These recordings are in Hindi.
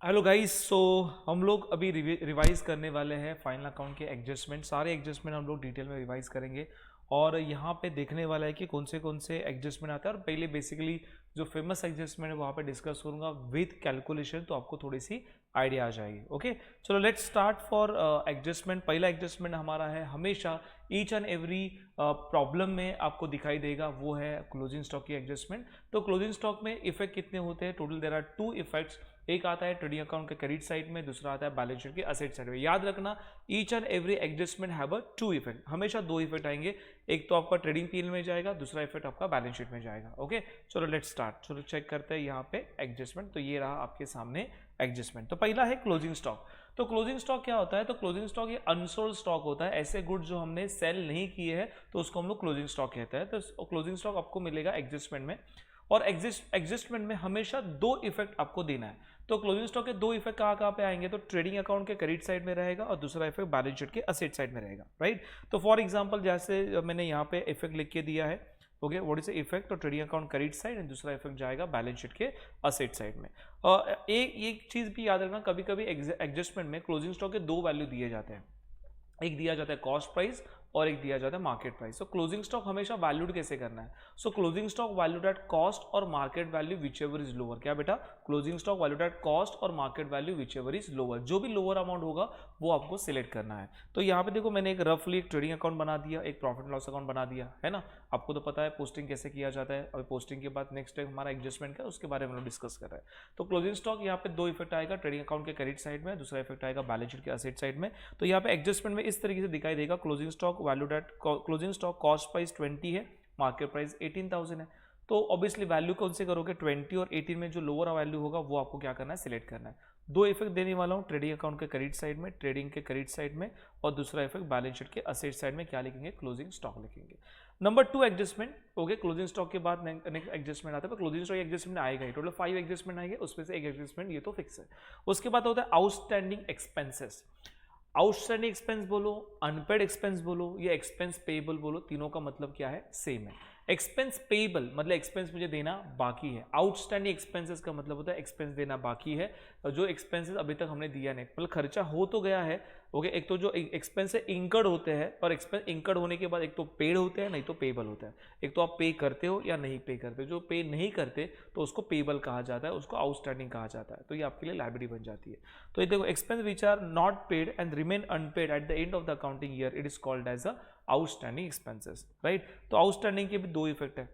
Hello guys. सो हम लोग अभी रिवाइज करने वाले हैं फाइनल अकाउंट के एडजस्टमेंट। सारे एडजस्टमेंट हम लोग डिटेल में रिवाइज करेंगे और यहाँ पे देखने वाला है कि कौन से एडजस्टमेंट आते हैं। और पहले बेसिकली जो फेमस एडजस्टमेंट है वहाँ पे डिस्कस करूँगा विद कैलकुलेशन, तो आपको थोड़ी सी आइडिया आ जाएगी। ओके, चलो लेट्स स्टार्ट फॉर एडजस्टमेंट। पहला एडजस्टमेंट हमारा है, हमेशा ईच एंड एवरी प्रॉब्लम में आपको दिखाई देगा, वो है क्लोजिंग स्टॉक की एडजस्टमेंट। तो क्लोजिंग स्टॉक में इफेक्ट कितने होते हैं? Total there are 2 effects. एक आता है ट्रेडिंग अकाउंट के क्रेडिट साइड में, दूसरा आता है बैलेंस शीट के असेट साइड में। याद रखना, each and every adjustment have a 2 effect. हमेशा 2 इफेक्ट आएंगे, एक तो आपका ट्रेडिंग पीएल में जाएगा, दूसरा इफेक्ट आपका बैलेंस शीट में जाएगा। ओके, चलो लेट्स स्टार्ट। चलो चेक करते हैं यहाँ पे एडजस्टमेंट। तो ये रहा आपके सामने एडजस्टमेंट। तो पहला है क्लोजिंग स्टॉक। तो क्लोजिंग स्टॉक क्या होता है? तो क्लोजिंग स्टॉक ये अनसोल्ड स्टॉक होता है। ऐसे गुड्स जो हमने सेल नहीं किए हैं तो उसको हम लोग क्लोजिंग स्टॉक कहते हैं। तो क्लोजिंग स्टॉक आपको मिलेगा एडजस्टमेंट में, और एडजस्टमेंट में हमेशा 2 इफेक्ट आपको देना है। तो क्लोजिंग स्टॉक के 2 इफेक्ट कहाँ पे आएंगे? तो ट्रेडिंग अकाउंट के क्रेडिट साइड में रहेगा और दूसरा इफेक्ट बैलेंस शीट के असेट साइड में रहेगा, राइट। तो फॉर एग्जांपल जैसे मैंने यहाँ पे इफेक्ट लिख के दिया है, okay, what is the effect? तो trading account credit side and दूसरा इफेक्ट जाएगा बैलेंस शीट के असेट साइड में। एक चीज भी याद रखना, कभी कभी एडजस्टमेंट में क्लोजिंग स्टॉक के 2 वैल्यू दिए जाते हैं। एक दिया जाता है कॉस्ट प्राइस और एक दिया जाता है market price. So closing stock हमेशा वैल्यूड कैसे करना है? So closing stock valued at cost or market value whichever is lower. क्या बेटा? Closing stock valued at cost or market value whichever is lower. जो भी लोअर अमाउंट होगा वो आपको सिलेक्ट करना है। तो यहाँ पे देखो, मैंने एक रफली एक ट्रेडिंग अकाउंट बना दिया, एक प्रॉफिट लॉस अकाउंट बना दिया है ना। आपको तो पता है पोस्टिंग कैसे किया जाता है, और पोस्टिंग के बाद नेक्स्ट टाइम हमारा एडजस्टमेंट का, उसके बारे में हम डिस्कस कर रहे हैं। तो क्लोजिंग स्टॉक यहाँ पे 2 इफेक्ट आएगा, ट्रेडिंग अकाउंट के क्रेडिट साइड में, दूसरा इफेक्ट आएगा बैलेंस शीट के असेट साइड में। तो यहाँ पे एडजस्टमेंट में इस तरीके से दिखाई देगा, closing stock valued eight closing stock cost price 20 है, मार्केट प्राइस 18,000 है। तो ऑब्वियसली वैल्यू कौन से करोगे? 20 और 18 में जो लोअर वैल्यू होगा वो आपको क्या करना है? सिलेक्ट करना है। 2 इफेक्ट देने वाला हूँ, ट्रेडिंग अकाउंट के क्रेडिट साइड में, ट्रेडिंग के क्रेडिट साइड में, और दूसरा इफेक्ट बैलेंस शीट के असेट साइड में क्या लिखेंगे? क्लोजिंग स्टॉक लिखेंगे। Number 2 adjustment. Okay, closing stock के बाद नेक्स्ट एडजस्टमेंट आता है, क्लोजिंग स्टॉक एडजस्टमेंट आएगा ही। टोटल 5 एडजस्टमेंट आएंगे, उसमें से एक एडजस्टमेंट ये तो फिक्स है। उसके बाद होता है आउटस्टैंडिंग एक्सपेंसेस। आउटस्टैंडिंग एक्सपेंस बोलो, अनपेड एक्सपेंस बोलो, या एक्सपेंस पेएबल बोलो, तीनों का मतलब क्या है? सेम है। एक्सपेंस पेएबल मतलब एक्सपेंस मुझे देना बाकी है। आउटस्टैंडिंग एक्सपेंसेस का मतलब होता है एक्सपेंस देना बाकी है, जो एक्सपेंसेस अभी तक हमने दिया नहीं, मतलब खर्चा हो तो गया है। ओके, एक तो जो एक्सपेंस है इंकर्ड होते हैं, और एक्सपेंस इंकर्ड होने के बाद एक तो पेड होते हैं, नहीं तो पेएबल होता है। एक तो आप पे करते हो या नहीं पे करते। जो पे नहीं करते तो उसको पेएबल कहा जाता है, उसको आउटस्टैंडिंग कहा जाता है। तो ये आपके लिए लायबिलिटी बन जाती है। तो ये देखो, expense which are not paid and remain unpaid at the end of the accounting year, it is called as a outstanding expenses, right. तो आउटस्टैंडिंग के भी 2 इफेक्ट है,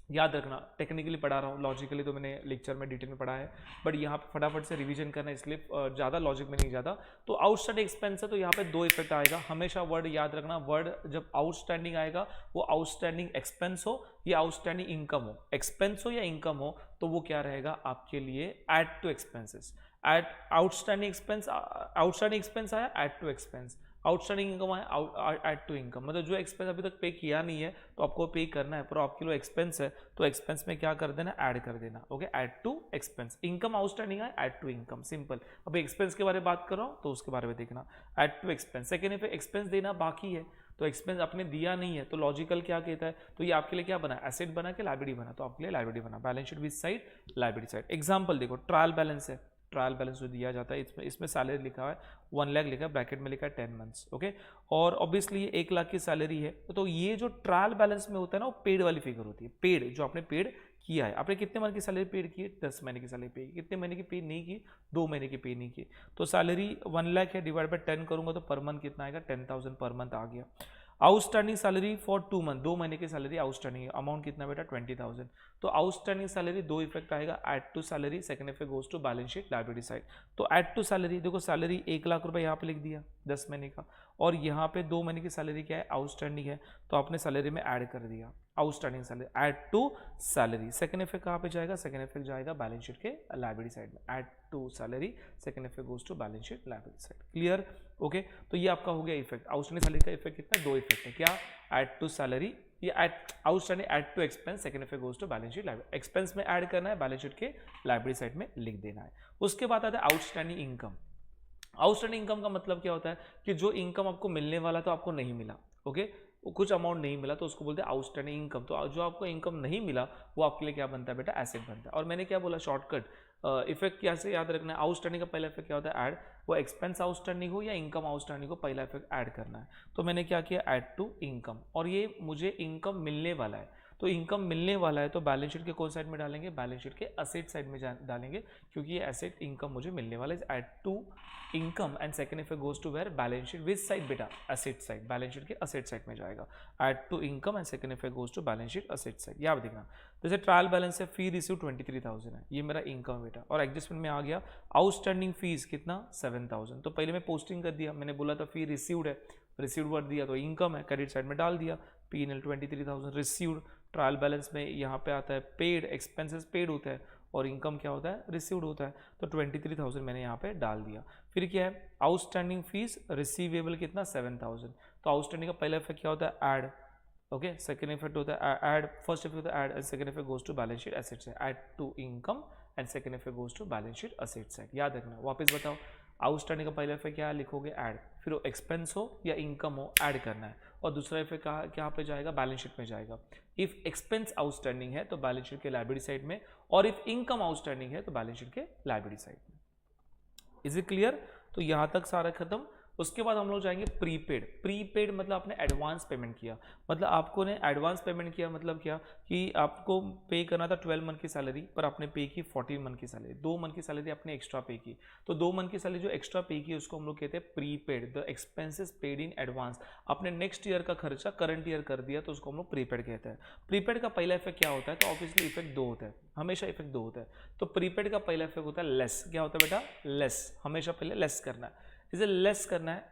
याद रखना। टेक्निकली पढ़ा रहा हूँ, लॉजिकली तो मैंने लेक्चर में डिटेल में पढ़ा है, बट यहाँ पे फटाफट से रिवीजन करना, इसलिए ज़्यादा लॉजिक में नहीं जाता। तो आउटस्टैंडिंग एक्सपेंस है, तो यहाँ पे 2 इफेक्ट आएगा। हमेशा वर्ड याद रखना, वर्ड जब आउटस्टैंडिंग आएगा वो आउटस्टैंडिंग एक्सपेंस हो या आउटस्टैंडिंग इनकम हो, एक्सपेंस हो या इनकम हो, तो वो क्या रहेगा आपके लिए? Add to expenses. Add outstanding expense आया, add to expense. Outstanding income है, एड टू इनकम। मतलब जो एक्सपेंस अभी तक पे किया नहीं है तो आपको पे करना है, पर आपके लिए एक्सपेंस है तो एक्सपेंस में क्या कर देना? ऐड कर देना। Okay, add to expense. Income outstanding है, ऐड टू इनकम, सिंपल। अभी एक्सपेंस के बारे में बात कर रहा हूँ तो उसके बारे में देखना, ऐड टू एक्सपेंस। सेकेंड पे एक्सपेंस देना बाकी है, तो एक्सपेंस आपने दिया नहीं है, तो लॉजिकल क्या कहता है? तो ये आपके लिए क्या बना? एसेट बना के लायबिलिटी बना, तो आपके लिए लायबिलिटी बना। Balance sheet which side? Liability side. Example देखो, ट्रायल बैलेंस है, ट्रायल बैलेंस जो दिया जाता है, इसमें सैलरी लिखा है 1 लाख, लिखा है ब्रैकेट में, लिखा है 10 मंथ्स। ओके, और ऑब्वियसली ये 1 लाख की सैलरी है, तो ये जो ट्रायल बैलेंस में होता है ना, वो पेड वाली फिगर होती है। पेड जो आपने पेड किया है, आपने कितने मंथ की सैलरी पेड की है? 10 महीने की सैलरी पे की। कितने महीने की पे नहीं की? 2 महीने की पे नहीं की। तो सैलरी 1 लाख है, डिवाइड बाय 10 करूंगा तो पर मंथ कितना आएगा? 10,000 पर मंथ आ गया। आउटस्टैंडिंग सैलरी फॉर 2 मंथ, 2 महीने की सैलरी आउटस्टैंडिंग, अमाउंट कितना बेटा? 20,000। तो आउटस्टैंडिंग सैलरी 2 इफेक्ट आएगा, add to salary, second effect goes to balance sheet liability side. तो ऐड टू सैलरी, देखो सैलरी 1 लाख रुपए यहाँ पे लिख दिया 10 महीने का, और यहाँ पे 2 महीने की सैलरी क्या है? आउटस्टैंडिंग है, तो आपने सैलरी में ऐड कर दिया outstanding salary, add to salary. Second effect कहाँ पे जाएगा? सेकंड इफेक्ट जाएगा बैलेंस शीट के लायबिलिटी साइड में, add to salary, second effect goes to balance sheet liability side. Clear? Okay, तो ये आपका हो गया इफेक्ट। आउटस्टैंडिंग सैलरी का इफेक्ट कितना? 2 इफेक्ट है। क्या? ऐड टू सैलरी, ये outstanding add to expense, second effect goes to balance sheet liability. Expense में ऐड करना है, बैलेंस शीट के लायबिलिटी साइड में लिख देना है। उसके बाद आता है आउटस्टैंडिंग इनकम। आउटस्टैंडिंग इनकम का मतलब क्या होता है? कि जो इनकम आपको मिलने वाला तो आपको नहीं मिला। ओके, कुछ अमाउंट नहीं मिला तो उसको बोलते हैं आउटस्टैंडिंग इनकम। तो जो आपको इनकम नहीं मिला वो आपके लिए क्या बनता है बेटा, एसेट बनता है। और मैंने क्या बोला शॉर्टकट इफेक्ट कैसे याद रखना है, आउटस्टैंडिंग का पहला इफेक्ट क्या होता है, ऐड, वो एक्सपेंस आउटस्टैंडिंग हो या इनकम आउटस्टैंडिंग हो, पहला इफेक्ट ऐड करना है। तो मैंने क्या किया, ऐड टू इनकम, और ये मुझे इनकम मिलने वाला है, तो इनकम मिलने वाला है तो बैलेंस शीट के कौन साइड में डालेंगे, बैलेंस शीट के असेट साइड में डालेंगे, क्योंकि ये एसेट इनकम मुझे मिलने वाला है। Add to income and second effect goes to where, balance sheet which side बेटा, असेट साइड, बैलेंस शीट के असेट साइड में जाएगा। Add to income and second effect goes to balance sheet asset side. याद देखना, जैसे ट्रायल बैलेंस है, फी रिसीव 23,000 है, ये मेरा इनकम बेटा, और एडजस्टमेंट में आ गया आउटस्टैंडिंग फीस कितना 7,000। तो पहले मैं पोस्टिंग कर दिया, मैंने बोला था फी रिसीव्ड है, रिसीव्ड वर्ड दिया तो इनकम है, क्रेडिट साइड में डाल दिया, P&L 23,000 रिसीव्ड। ट्रायल बैलेंस में यहाँ पे आता है पेड, एक्सपेंसेस पेड होता है और इनकम क्या होता है, रिसीव्ड होता है। तो 23,000 मैंने यहाँ पे डाल दिया। फिर क्या है, आउटस्टैंडिंग फीस रिसीवेबल कितना 7,000। तो आउटस्टैंडिंग का पहला इफेक्ट क्या होता है, ऐड, ओके, सेकंड इफेक्ट होता है ऐड, फर्स्ट इफेक्ट होता है add and second effect goes to balance sheet asset side. Add to income and second effect goes to balance sheet asset side. याद रखना, वापस बताओ, आउटस्टैंडिंग का पहला इफेक्ट क्या लिखोगे, ऐड, फिर वो एक्सपेंस हो या इनकम हो ऐड करना है, और दूसरा इफेक्ट क्या पे जाएगा, बैलेंस शीट में जाएगा। इफ एक्सपेंस आउटस्टैंडिंग है तो बैलेंस शीट के लायबिलिटी साइड में, और इफ इनकम आउटस्टैंडिंग है तो बैलेंस शीट के लायबिलिटी साइड में। Is it clear? तो यहां तक सारा खत्म। उसके बाद हम लोग जाएंगे प्रीपेड। प्रीपेड मतलब आपने एडवांस पेमेंट किया, मतलब आपको ने एडवांस पेमेंट किया, मतलब क्या कि आपको पे करना था 12 मंथ की सैलरी, पर आपने पे की 14 मंथ की सैलरी, 2 मंथ की सैलरी आपने एक्स्ट्रा पे की। तो 2 मंथ की सैलरी जो एक्स्ट्रा पे की उसको हम लोग कहते हैं prepaid, the expenses paid in advance. आपने नेक्स्ट ईयर का खर्चा करंट ईयर कर दिया तो उसको हम लोग प्रीपेड कहते हैं। प्रीपेड का पहला इफेक्ट क्या होता है, तो ऑब्वियसली इफेक्ट 2 होता है, हमेशा इफेक्ट 2 होता है। तो प्रीपेड का पहला इफेक्ट होता है लेस। क्या होता है बेटा, लेस, हमेशा पहले लेस करना है। इसे लेस करना है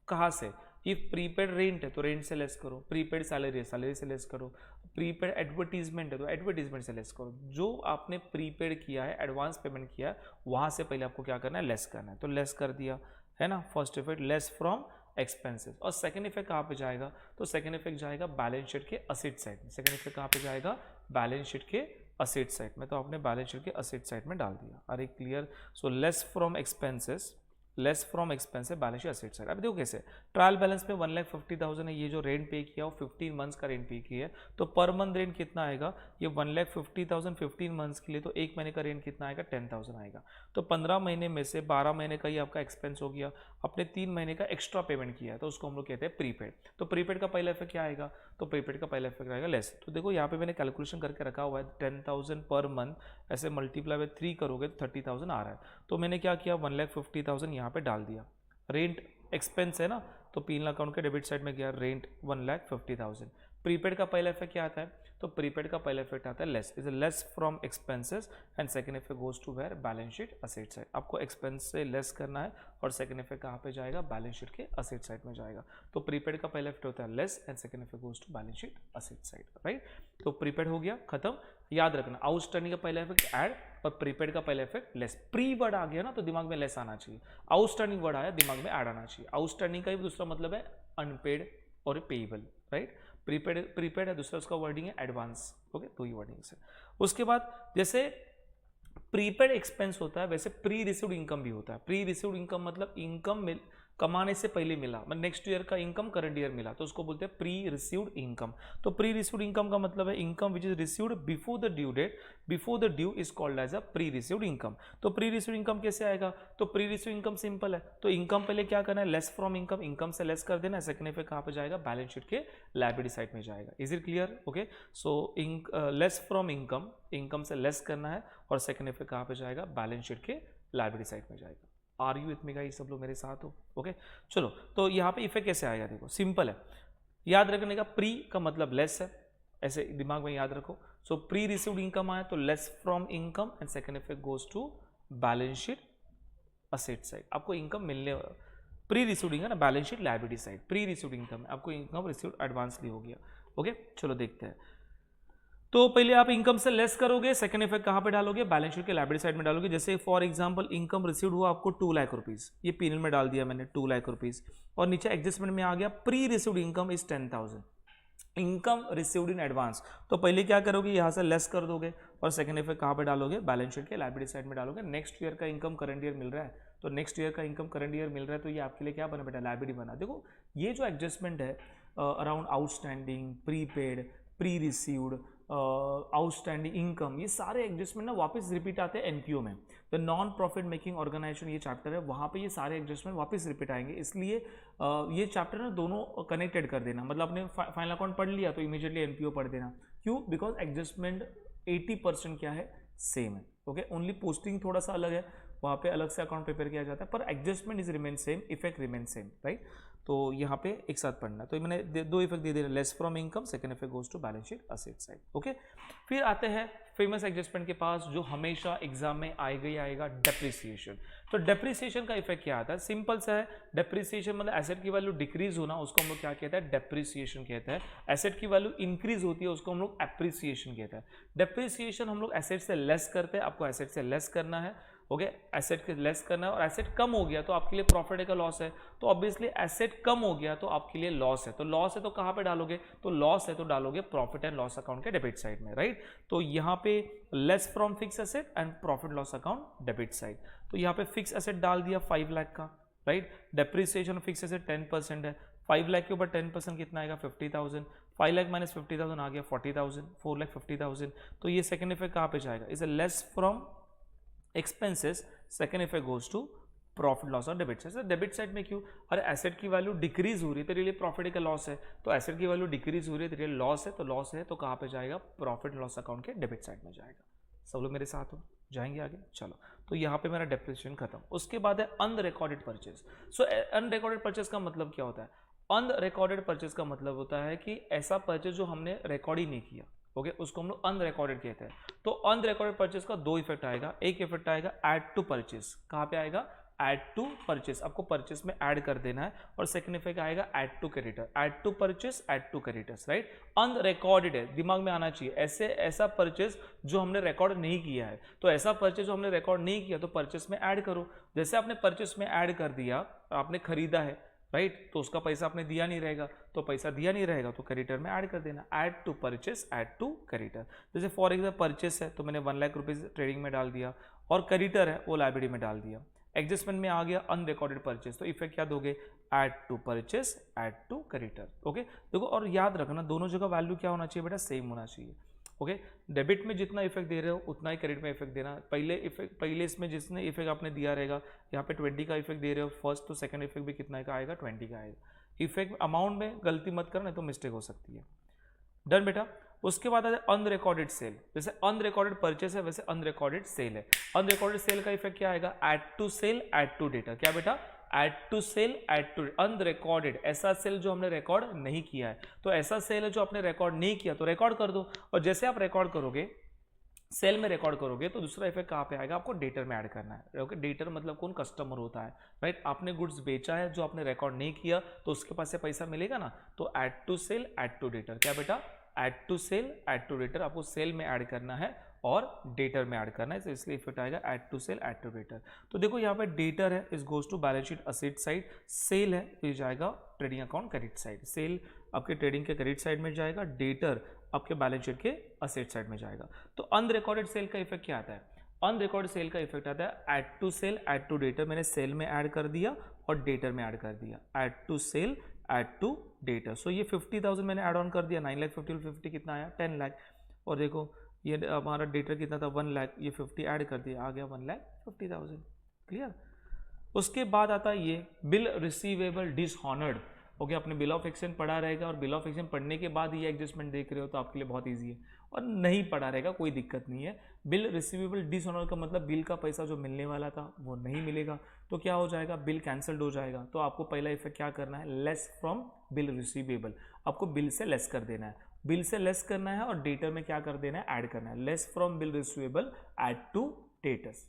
कहाँ से, इफ प्रीपेड रेंट है तो रेंट से लेस करो, प्रीपेड सैलरी है सैलरी से लेस करो, प्रीपेड एडवर्टीजमेंट है तो एडवर्टीजमेंट से लेस करो। जो आपने प्रीपेड किया है, एडवांस पेमेंट किया है, वहां से पहले आपको क्या करना है, लेस करना है। तो लेस कर दिया है ना, first effect less from expenses. और सेकंड इफेक्ट कहाँ पे जाएगा, तो सेकंड इफेक्ट जाएगा बैलेंस शीट के असेट साइड में। सेकंड इफेक्ट कहाँ पे जाएगा, बैलेंस शीट के असेट साइड में। तो आपने बैलेंस शीट के असेट साइड में डाल दिया। अरे clear? So less from expenses, less from expensive balance sheet asset side. अभी देखो कैसे, ट्रायल बैलेंस में 1,50,000 है, ये जो रेंट पे किया वो 15 मंथ्स का रेंट पे किया है, तो पर मंथ रेंट कितना आएगा, ये 1,50,000 15 मंथ्स के लिए, तो एक महीने का रेंट कितना आएगा, 10,000 आएगा। तो 15 महीने में से 12 महीने का ही आपका एक्सपेंस हो गया, अपने 3 महीने का एक्स्ट्रा पेमेंट किया है, तो उसको हम लोग कहते हैं प्रीपेड। तो प्रीपेड का पहला इफेक्ट क्या आएगा, तो प्रीपेड का पहला इफेक्ट आएगा लेस। तो देखो यहाँ पे मैंने कैलकुलेशन करके रखा हुआ है, 10,000 पर मंथ, ऐसे मल्टीप्लाई बाय 3 करोगे तो 30,000 आ रहा है। तो मैंने क्या किया, 1,50,000 यहाँ पे डाल दिया। रेंट एक्सपेंस है ना, तो P&L अकाउंट के डेबिट साइड में गया रेंट 1,50,000। प्रीपेड का पहला इफेक्ट क्या आता है, तो प्रीपेड का पहला इफेक्ट आता है less, is less from expenses and second effect goes to where, balance sheet asset side. आपको एक्सपेंस से लेस करना है और सेकंड इफेक्ट कहाँ पे जाएगा, बैलेंस शीट के असेट साइड में जाएगा। तो प्रीपेड का पहला इफेक्ट होता है less and second effect goes to balance sheet asset side, right. तो प्रीपेड हो गया खत्म। याद रखना, आउटस्टैंडिंग का पहला इफेक्ट ऐड और प्रीपेड का पहला इफेक्ट लेस। प्री वर्ड आ गया ना तो दिमाग में लेस आना चाहिए, आउटस्टैंडिंग वर्ड आया दिमाग में ऐड आना चाहिए। आउटस्टैंडिंग का ही दूसरा मतलब है अनपेड और पेएबल, राइट। प्रीपेड है, दूसरा उसका वर्डिंग है एडवांस, ओके, दो ही वर्डिंग से। उसके बाद जैसे प्रीपेड एक्सपेंस होता है वैसे प्री रिसीव्ड इनकम भी होता है। प्री रिसीव्ड इनकम मतलब इनकम कमाने से पहले मिला, मतलब नेक्स्ट ईयर का इनकम करंट ईयर मिला, तो उसको बोलते हैं प्री रिसीव्ड इनकम। तो प्री रिसीव्ड इनकम का मतलब है income which is received before the due date, before the due is called as a pre received income. तो प्री रिसीव्ड इनकम कैसे आएगा, तो प्री रिसीव्ड इनकम सिंपल है, तो इनकम पहले क्या करना है, लेस फ्रॉम इनकम, इनकम से लेस कर देना है। सेकंड इफेक्ट कहाँ पे जाएगा, बैलेंस शीट के लायबिलिटी साइड में जाएगा। Is it clear? Okay, so less from income, income से लेस करना है, और सेकंड इफेक्ट कहाँ पे जाएगा, बैलेंस शीट के लायबिलिटी साइड में जाएगा। Are you with me guys, सब लोग मेरे साथ हो? ओके, चलो, तो यहाँ पे इफेक्ट कैसे आएगा, देखो सिंपल है, याद रखने का, प्री का मतलब लेस है, ऐसे दिमाग में याद रखो। सो प्री रिसीव्ड इनकम आया तो less from income and second effect goes to balance sheet asset side. आपको इनकम मिलने, प्री रिसीव्ड इनकम ना, balance sheet liability side, pre received income आपको इनकम रिसीव्ड एडवांसली हो गया। ओके, चलो देखते हैं। तो पहले आप इनकम से लेस करोगे, सेकंड इफेक्ट कहाँ पे डालोगे, बैलेंस शीट के लायबिलिटी साइड में डालोगे। जैसे फॉर एग्जांपल इनकम रिसीव्ड हुआ आपको 2 लाख रुपीस, ये P&L में डाल दिया मैंने 2 लाख रुपीस, और नीचे एडजस्टमेंट में आ गया pre received income is 10,000, income received in advance. तो पहले क्या करोगे, यहाँ से लेस कर दोगे, और सेकंड इफेक्ट कहाँ पे डालोगे, बैलेंस शीट के लायबिलिटी साइड में डालोगे। नेक्स्ट ईयर का इनकम करंट ईयर मिल रहा है, तो नेक्स्ट ईयर का इनकम करंट ईयर मिल रहा है, तो ये आपके लिए क्या बना बेटा, लायबिलिटी बना। देखो ये जो एडजस्टमेंट है around outstanding, prepaid, pre received, outstanding income, ये सारे एडजस्टमेंट ना वापस रिपीट आते हैं एनपीओ में। तो नॉन प्रॉफिट मेकिंग ऑर्गेनाइजेशन ये चैप्टर है, वहाँ पे ये सारे एडजस्टमेंट वापस रिपीट आएंगे, इसलिए ये चैप्टर ना दोनों कनेक्टेड कर देना। मतलब आपने फाइनल अकाउंट पढ़ लिया तो इमीडिएटली एनपीओ पढ़ देना। क्यों? बिकॉज एडजस्टमेंट 80% क्या है, सेम है। ओके, ओनली पोस्टिंग थोड़ा सा अलग है, वहाँ पे अलग से अकाउंट प्रिपेयर किया जाता है, पर adjustment is remain same, effect remain same, right. तो यहाँ पे एक साथ पढ़ना। तो मैंने दो इफेक्ट दे दिए, less from income, second effect goes to balance sheet asset side. Okay, फिर आते हैं फेमस एडजस्टमेंट के पास जो हमेशा एग्जाम में आएगा डेप्रिसिएशन। तो डेप्रिसिएशन का इफेक्ट क्या आता है? सिंपल सा है, डेप्रिसिएशन मतलब एसेट की वैल्यू डिक्रीज होना, उसको हम लोग क्या कहते हैं, डेप्रिसिएशन कहते हैं। एसेट की वैल्यू इंक्रीज होती है, उसको हम लोग एप्रिसिएशन कहते हैं। डेप्रिसिएशन हम लोग एसेट से लेस करते हैं, आपको एसेट से लेस करना है। ओके, एसेट के लेस करना है, और एसेट कम हो गया तो आपके लिए प्रॉफिट है का लॉस है? तो ऑब्वियसली एसेट कम हो गया तो आपके लिए लॉस है। तो लॉस है तो कहाँ पे डालोगे? तो लॉस है तो डालोगे प्रॉफिट एंड लॉस अकाउंट के डेबिट साइड में, राइट। तो यहाँ पे less from fix asset and profit loss account debit side. तो यहाँ पे फिक्स एसेट डाल दिया 5 लाख का, राइट। डेप्रिसिएशन फिक्स एसेट 10% है, 5 लाख के ऊपर 10% कितना आएगा? 50,000। 5 लाख माइनस 50,000 आ गया 40,000, 4,50,000। तो ये सेकंड इफेक्ट कहाँ पे जाएगा? Is a less from expenses, second effect goes to profit loss और डेबिट साइड। डेबिट साइड में क्यों? अरे एसेट की वैल्यू डिक्रीज हो रही है तेरे लिए प्रॉफिट का लॉस है, तो एसेट की वैल्यू डिक्रीज हो रही है तेरे लिए लॉस है, तो लॉस है तो कहाँ पे जाएगा? प्रॉफिट लॉस अकाउंट के डेबिट साइड में जाएगा। सब लोग मेरे साथ हो, जाएंगे आगे? चलो, तो यहाँ पे मेरा डेप्रिसिएशन खत्म। उसके बाद है अनरिकॉर्डेड परचेज। सो अनरिकॉर्डेड परचेज का मतलब क्या होता है? अनरिकॉर्डेड परचेज का मतलब होता है कि ऐसा परचेज जो हमने रिकॉर्ड ही नहीं किया, ओके, उसको हम लोग अनरिकॉर्डेड कहते हैं। तो अनरिकॉर्डेड परचेज का दो इफेक्ट आएगा। एक इफेक्ट आएगा ऐड टू परचेज, कहाँ पे आएगा? ऐड टू परचेज, आपको परचेज में ऐड कर देना है। और सेकंड इफेक्ट आएगा add to creditor, add to purchase, add to creditors, right. Unrecorded है, दिमाग में आना चाहिए, ऐसा परचेज जो हमने रिकॉर्ड नहीं किया है। तो ऐसा परचेज जो हमने रिकॉर्ड नहीं किया तो परचेज में ऐड करो। जैसे आपने परचेज में ऐड कर दिया, आपने खरीदा है, राइट, तो उसका पैसा आपने दिया नहीं रहेगा, तो पैसा दिया नहीं रहेगा तो क्रेडिटर में ऐड कर देना, add to purchase, add to creditor. जैसे फॉर एग्जाम्पल परचेस है तो मैंने 1 लाख रुपीज ट्रेडिंग में डाल दिया, और क्रेडिटर है वो लायबिलिटी में डाल दिया। एडजस्टमेंट में आ गया अनरिकॉर्डेड परचेस, तो इफेक्ट क्या दोगे? Add to purchase, add to creditor. Okay, देखो और याद रखना दोनों जगह वैल्यू क्या होना चाहिए बेटा? सेम होना चाहिए। ओके, डेबिट में जितना इफेक्ट दे रहे हो उतना ही क्रेडिट में इफेक्ट देना। पहले इसमें जितने इफेक्ट आपने दिया रहेगा, यहाँ पे 20 का इफेक्ट दे रहे हो फर्स्ट, तो सेकंड इफेक्ट भी कितना का आएगा? 20 का आएगा। इफेक्ट अमाउंट में गलती मत करना, तो मिस्टेक हो सकती है। डन बेटा। उसके बाद आता है अनरिकॉर्डेड सेल। जैसे अनरिकॉर्डेड परचेस है वैसे अनरिकॉर्डेड सेल है। अनरिकॉर्डेड सेल का इफेक्ट क्या आएगा? Add to sale, add to debtor. क्या बेटा? Add to sale, add to unrecorded, ऐसा सेल जो हमने रिकॉर्ड नहीं किया है। तो ऐसा सेल है जो आपने रिकॉर्ड नहीं किया तो रिकॉर्ड कर दो, और जैसे आप रिकॉर्ड करोगे, सेल में रिकॉर्ड करोगे, तो दूसरा इफेक्ट कहाँ पे आएगा? आपको डेटर में ऐड करना है। ओके, डेटर मतलब कौन? कस्टमर होता है, राइट। आपने गुड्स बेचा है जो आपने रिकॉर्ड नहीं किया, तो उसके पास से पैसा मिलेगा ना। तो add to sale, add to debtor. क्या बेटा? Add to sale, add to debtor, आपको सेल में ऐड करना है और डेटर में ऐड करना है, तो इसलिए इफेक्ट आएगा add to sale, add to debtor. तो देखो यहाँ पे डेटर है, is goes to balance sheet asset side. Sale है तो ये जाएगा trading account credit side. Sale आपके ट्रेडिंग के क्रेडिट साइड में जाएगा, डेटर आपके बैलेंस शीट के असेट साइड में जाएगा। तो अनरिकॉर्डेड सेल का इफेक्ट क्या आता है? अनरिकॉर्डेड सेल का इफेक्ट आता है add to sale, add to debtor. मैंने सेल में ऐड कर दिया और डेटर में ऐड कर दिया, add to sale, add to debtor. So ये 50,000 मैंने ऐड ऑन कर दिया, 9 लाख 50 कितना आया? 10 लाख। और देखो ये हमारा डेटर कितना था? 1 लाख, ये 50 ऐड कर दिया, आ गया 1,50,000। क्लियर। उसके बाद आता है ये बिल रिसीवेबल डिसऑनर्ड। ओके, आपने बिल ऑफ एक्सचेंज पढ़ा रहेगा, और बिल ऑफ एक्सचेंज पढ़ने के बाद ये एडजस्टमेंट देख रहे हो तो आपके लिए बहुत ईजी है, और नहीं पढ़ा रहेगा कोई दिक्कत नहीं है। बिल रिसीवेबल डिसऑनर का मतलब बिल का पैसा जो मिलने वाला था वो नहीं मिलेगा, तो क्या हो जाएगा? बिल कैंसल्ड हो जाएगा। तो आपको पहला इफेक्ट क्या करना है? लेस फ्रॉम बिल रिसीवेबल, आपको बिल से लेस कर देना है, बिल से लेस करना है, और डेटर में क्या कर देना है? ऐड करना है। Less from bill receivable, add to debtors.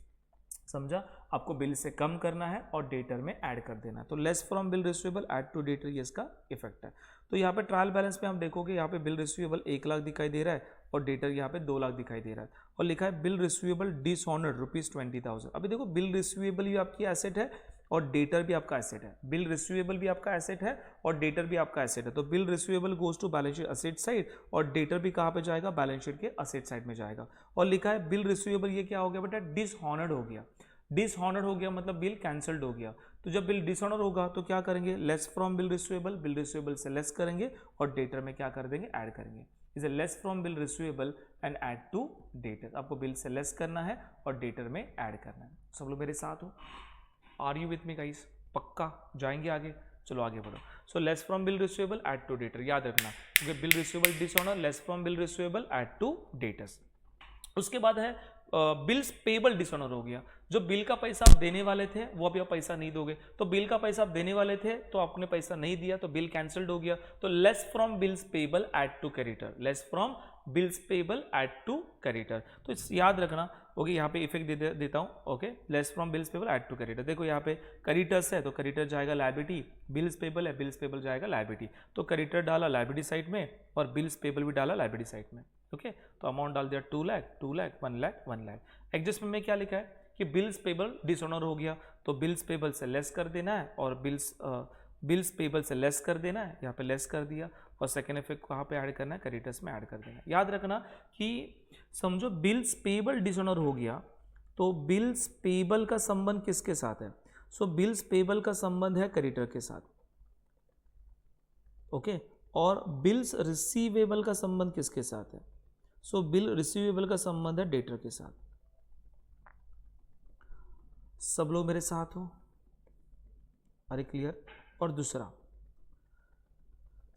समझा? आपको बिल से कम करना है और डेटर में ऐड कर देना है। तो less from bill receivable, add to debtor, ये इसका इफेक्ट है। तो यहाँ पे ट्रायल बैलेंस पे हम देखोगे, यहाँ पे बिल रिसीवेबल 1 लाख दिखाई दे रहा है, और डेटर यहाँ पे 2 लाख दिखाई दे रहा है, और लिखा है बिल रिसीवेबल डिसऑनर्ड ₹20,000। अभी देखो बिल रिसीवेबल भी आपकी एसेट है और डेटर भी आपका एसेट है। बिल रिसीवेबल भी आपका एसेट है और डेटर भी आपका एसेट है। तो bill receivable goes to balance sheet asset side, और डेटर भी कहाँ पे जाएगा? बैलेंस शीट के असेट साइड में जाएगा। और लिखा है बिल रिसीवेबल, ये क्या हो गया बेटा? डिसऑनर्ड हो गया। डिसऑनर्ड हो गया मतलब बिल कैंसल्ड हो गया। तो जब बिल डिसऑनर होगा तो क्या करेंगे, लेस फ्रॉम बिल रिसीवेबल से लेस करेंगे और डेटर में क्या कर देंगे, ऐड करेंगे। इसे less from bill receivable and add to debtor, आपको बिल से लेस करना है और डेटर में ऐड करना है। सब लोग मेरे साथ हो, are you with me guys? पक्का जाएंगे आगे, चलो आगे बढ़ो। So less from bill receivable add to debtor, याद रखना क्योंकि bill receivable dishonour, less from bill receivable add to debtors. उसके बाद है बिल्स पेबल डिसऑनर हो गया, जो बिल का पैसा आप देने वाले थे वो अभी आप पैसा नहीं दोगे, तो बिल का पैसा आप देने वाले थे तो आपने पैसा नहीं दिया तो बिल कैंसिल्ड हो गया, तो less from bills payable add to creditor, less from bills payable add to creditor. तो याद रखना, ओके यहाँ पे इफेक्ट देता हूँ, okay less from bills payable add to creditor. देखो यहाँ पे क्रेडिटर्स है तो क्रेडिटर जाएगा लायबिलिटी, बिल्स पेबल है बिल्स पेबल जाएगा लायबिलिटी, तो क्रेडिटर डाला लायबिलिटी साइड में और बिल्स पेबल भी डाला लायबिलिटी साइड में, ओके तो अमाउंट डाल दिया 2 लाख 2 लाख 1 लाख 1 लाख। एडजस्टमेंट में क्या लिखा है कि बिल्स पेबल डिसऑनर हो गया तो बिल्स पेबल से लेस कर देना है और बिल्स पेबल से लेस कर देना है, यहाँ पे लेस कर दिया और सेकेंड इफेक्ट कहाँ पे ऐड करना है, क्रेडिटर्स में ऐड कर देना है। याद रखना कि समझो बिल्स पेबल डिसऑनर हो गया तो बिल्स पेबल का संबंध किसके साथ है, सो बिल्स पेबल का संबंध है क्रेडिटर के साथ, ओके और बिल्स रिसीवेबल का संबंध किसके साथ है, सो बिल रिसीवेबल का संबंध है डेटर के साथ। सब लोग मेरे साथ हो, अरे क्लियर। और दूसरा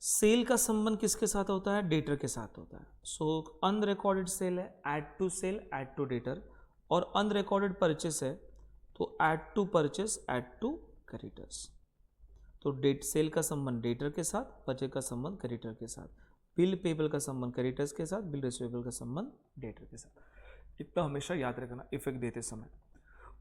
सेल का संबंध किसके साथ होता है, डेटर के साथ होता है, सो अनरिकॉर्डेड सेल है add to sale add to debtor, और अनरिकॉर्डेड परचेस है तो add to purchase add to creditors. तो डेट सेल का संबंध डेटर के साथ, परचेस का संबंध क्रेडिटर के साथ, बिल पेबल का संबंध क्रेडिटर्स के साथ, बिल रिसीवेबल का संबंध डेटर के साथ। इतना हमेशा याद रखना इफेक्ट देते समय।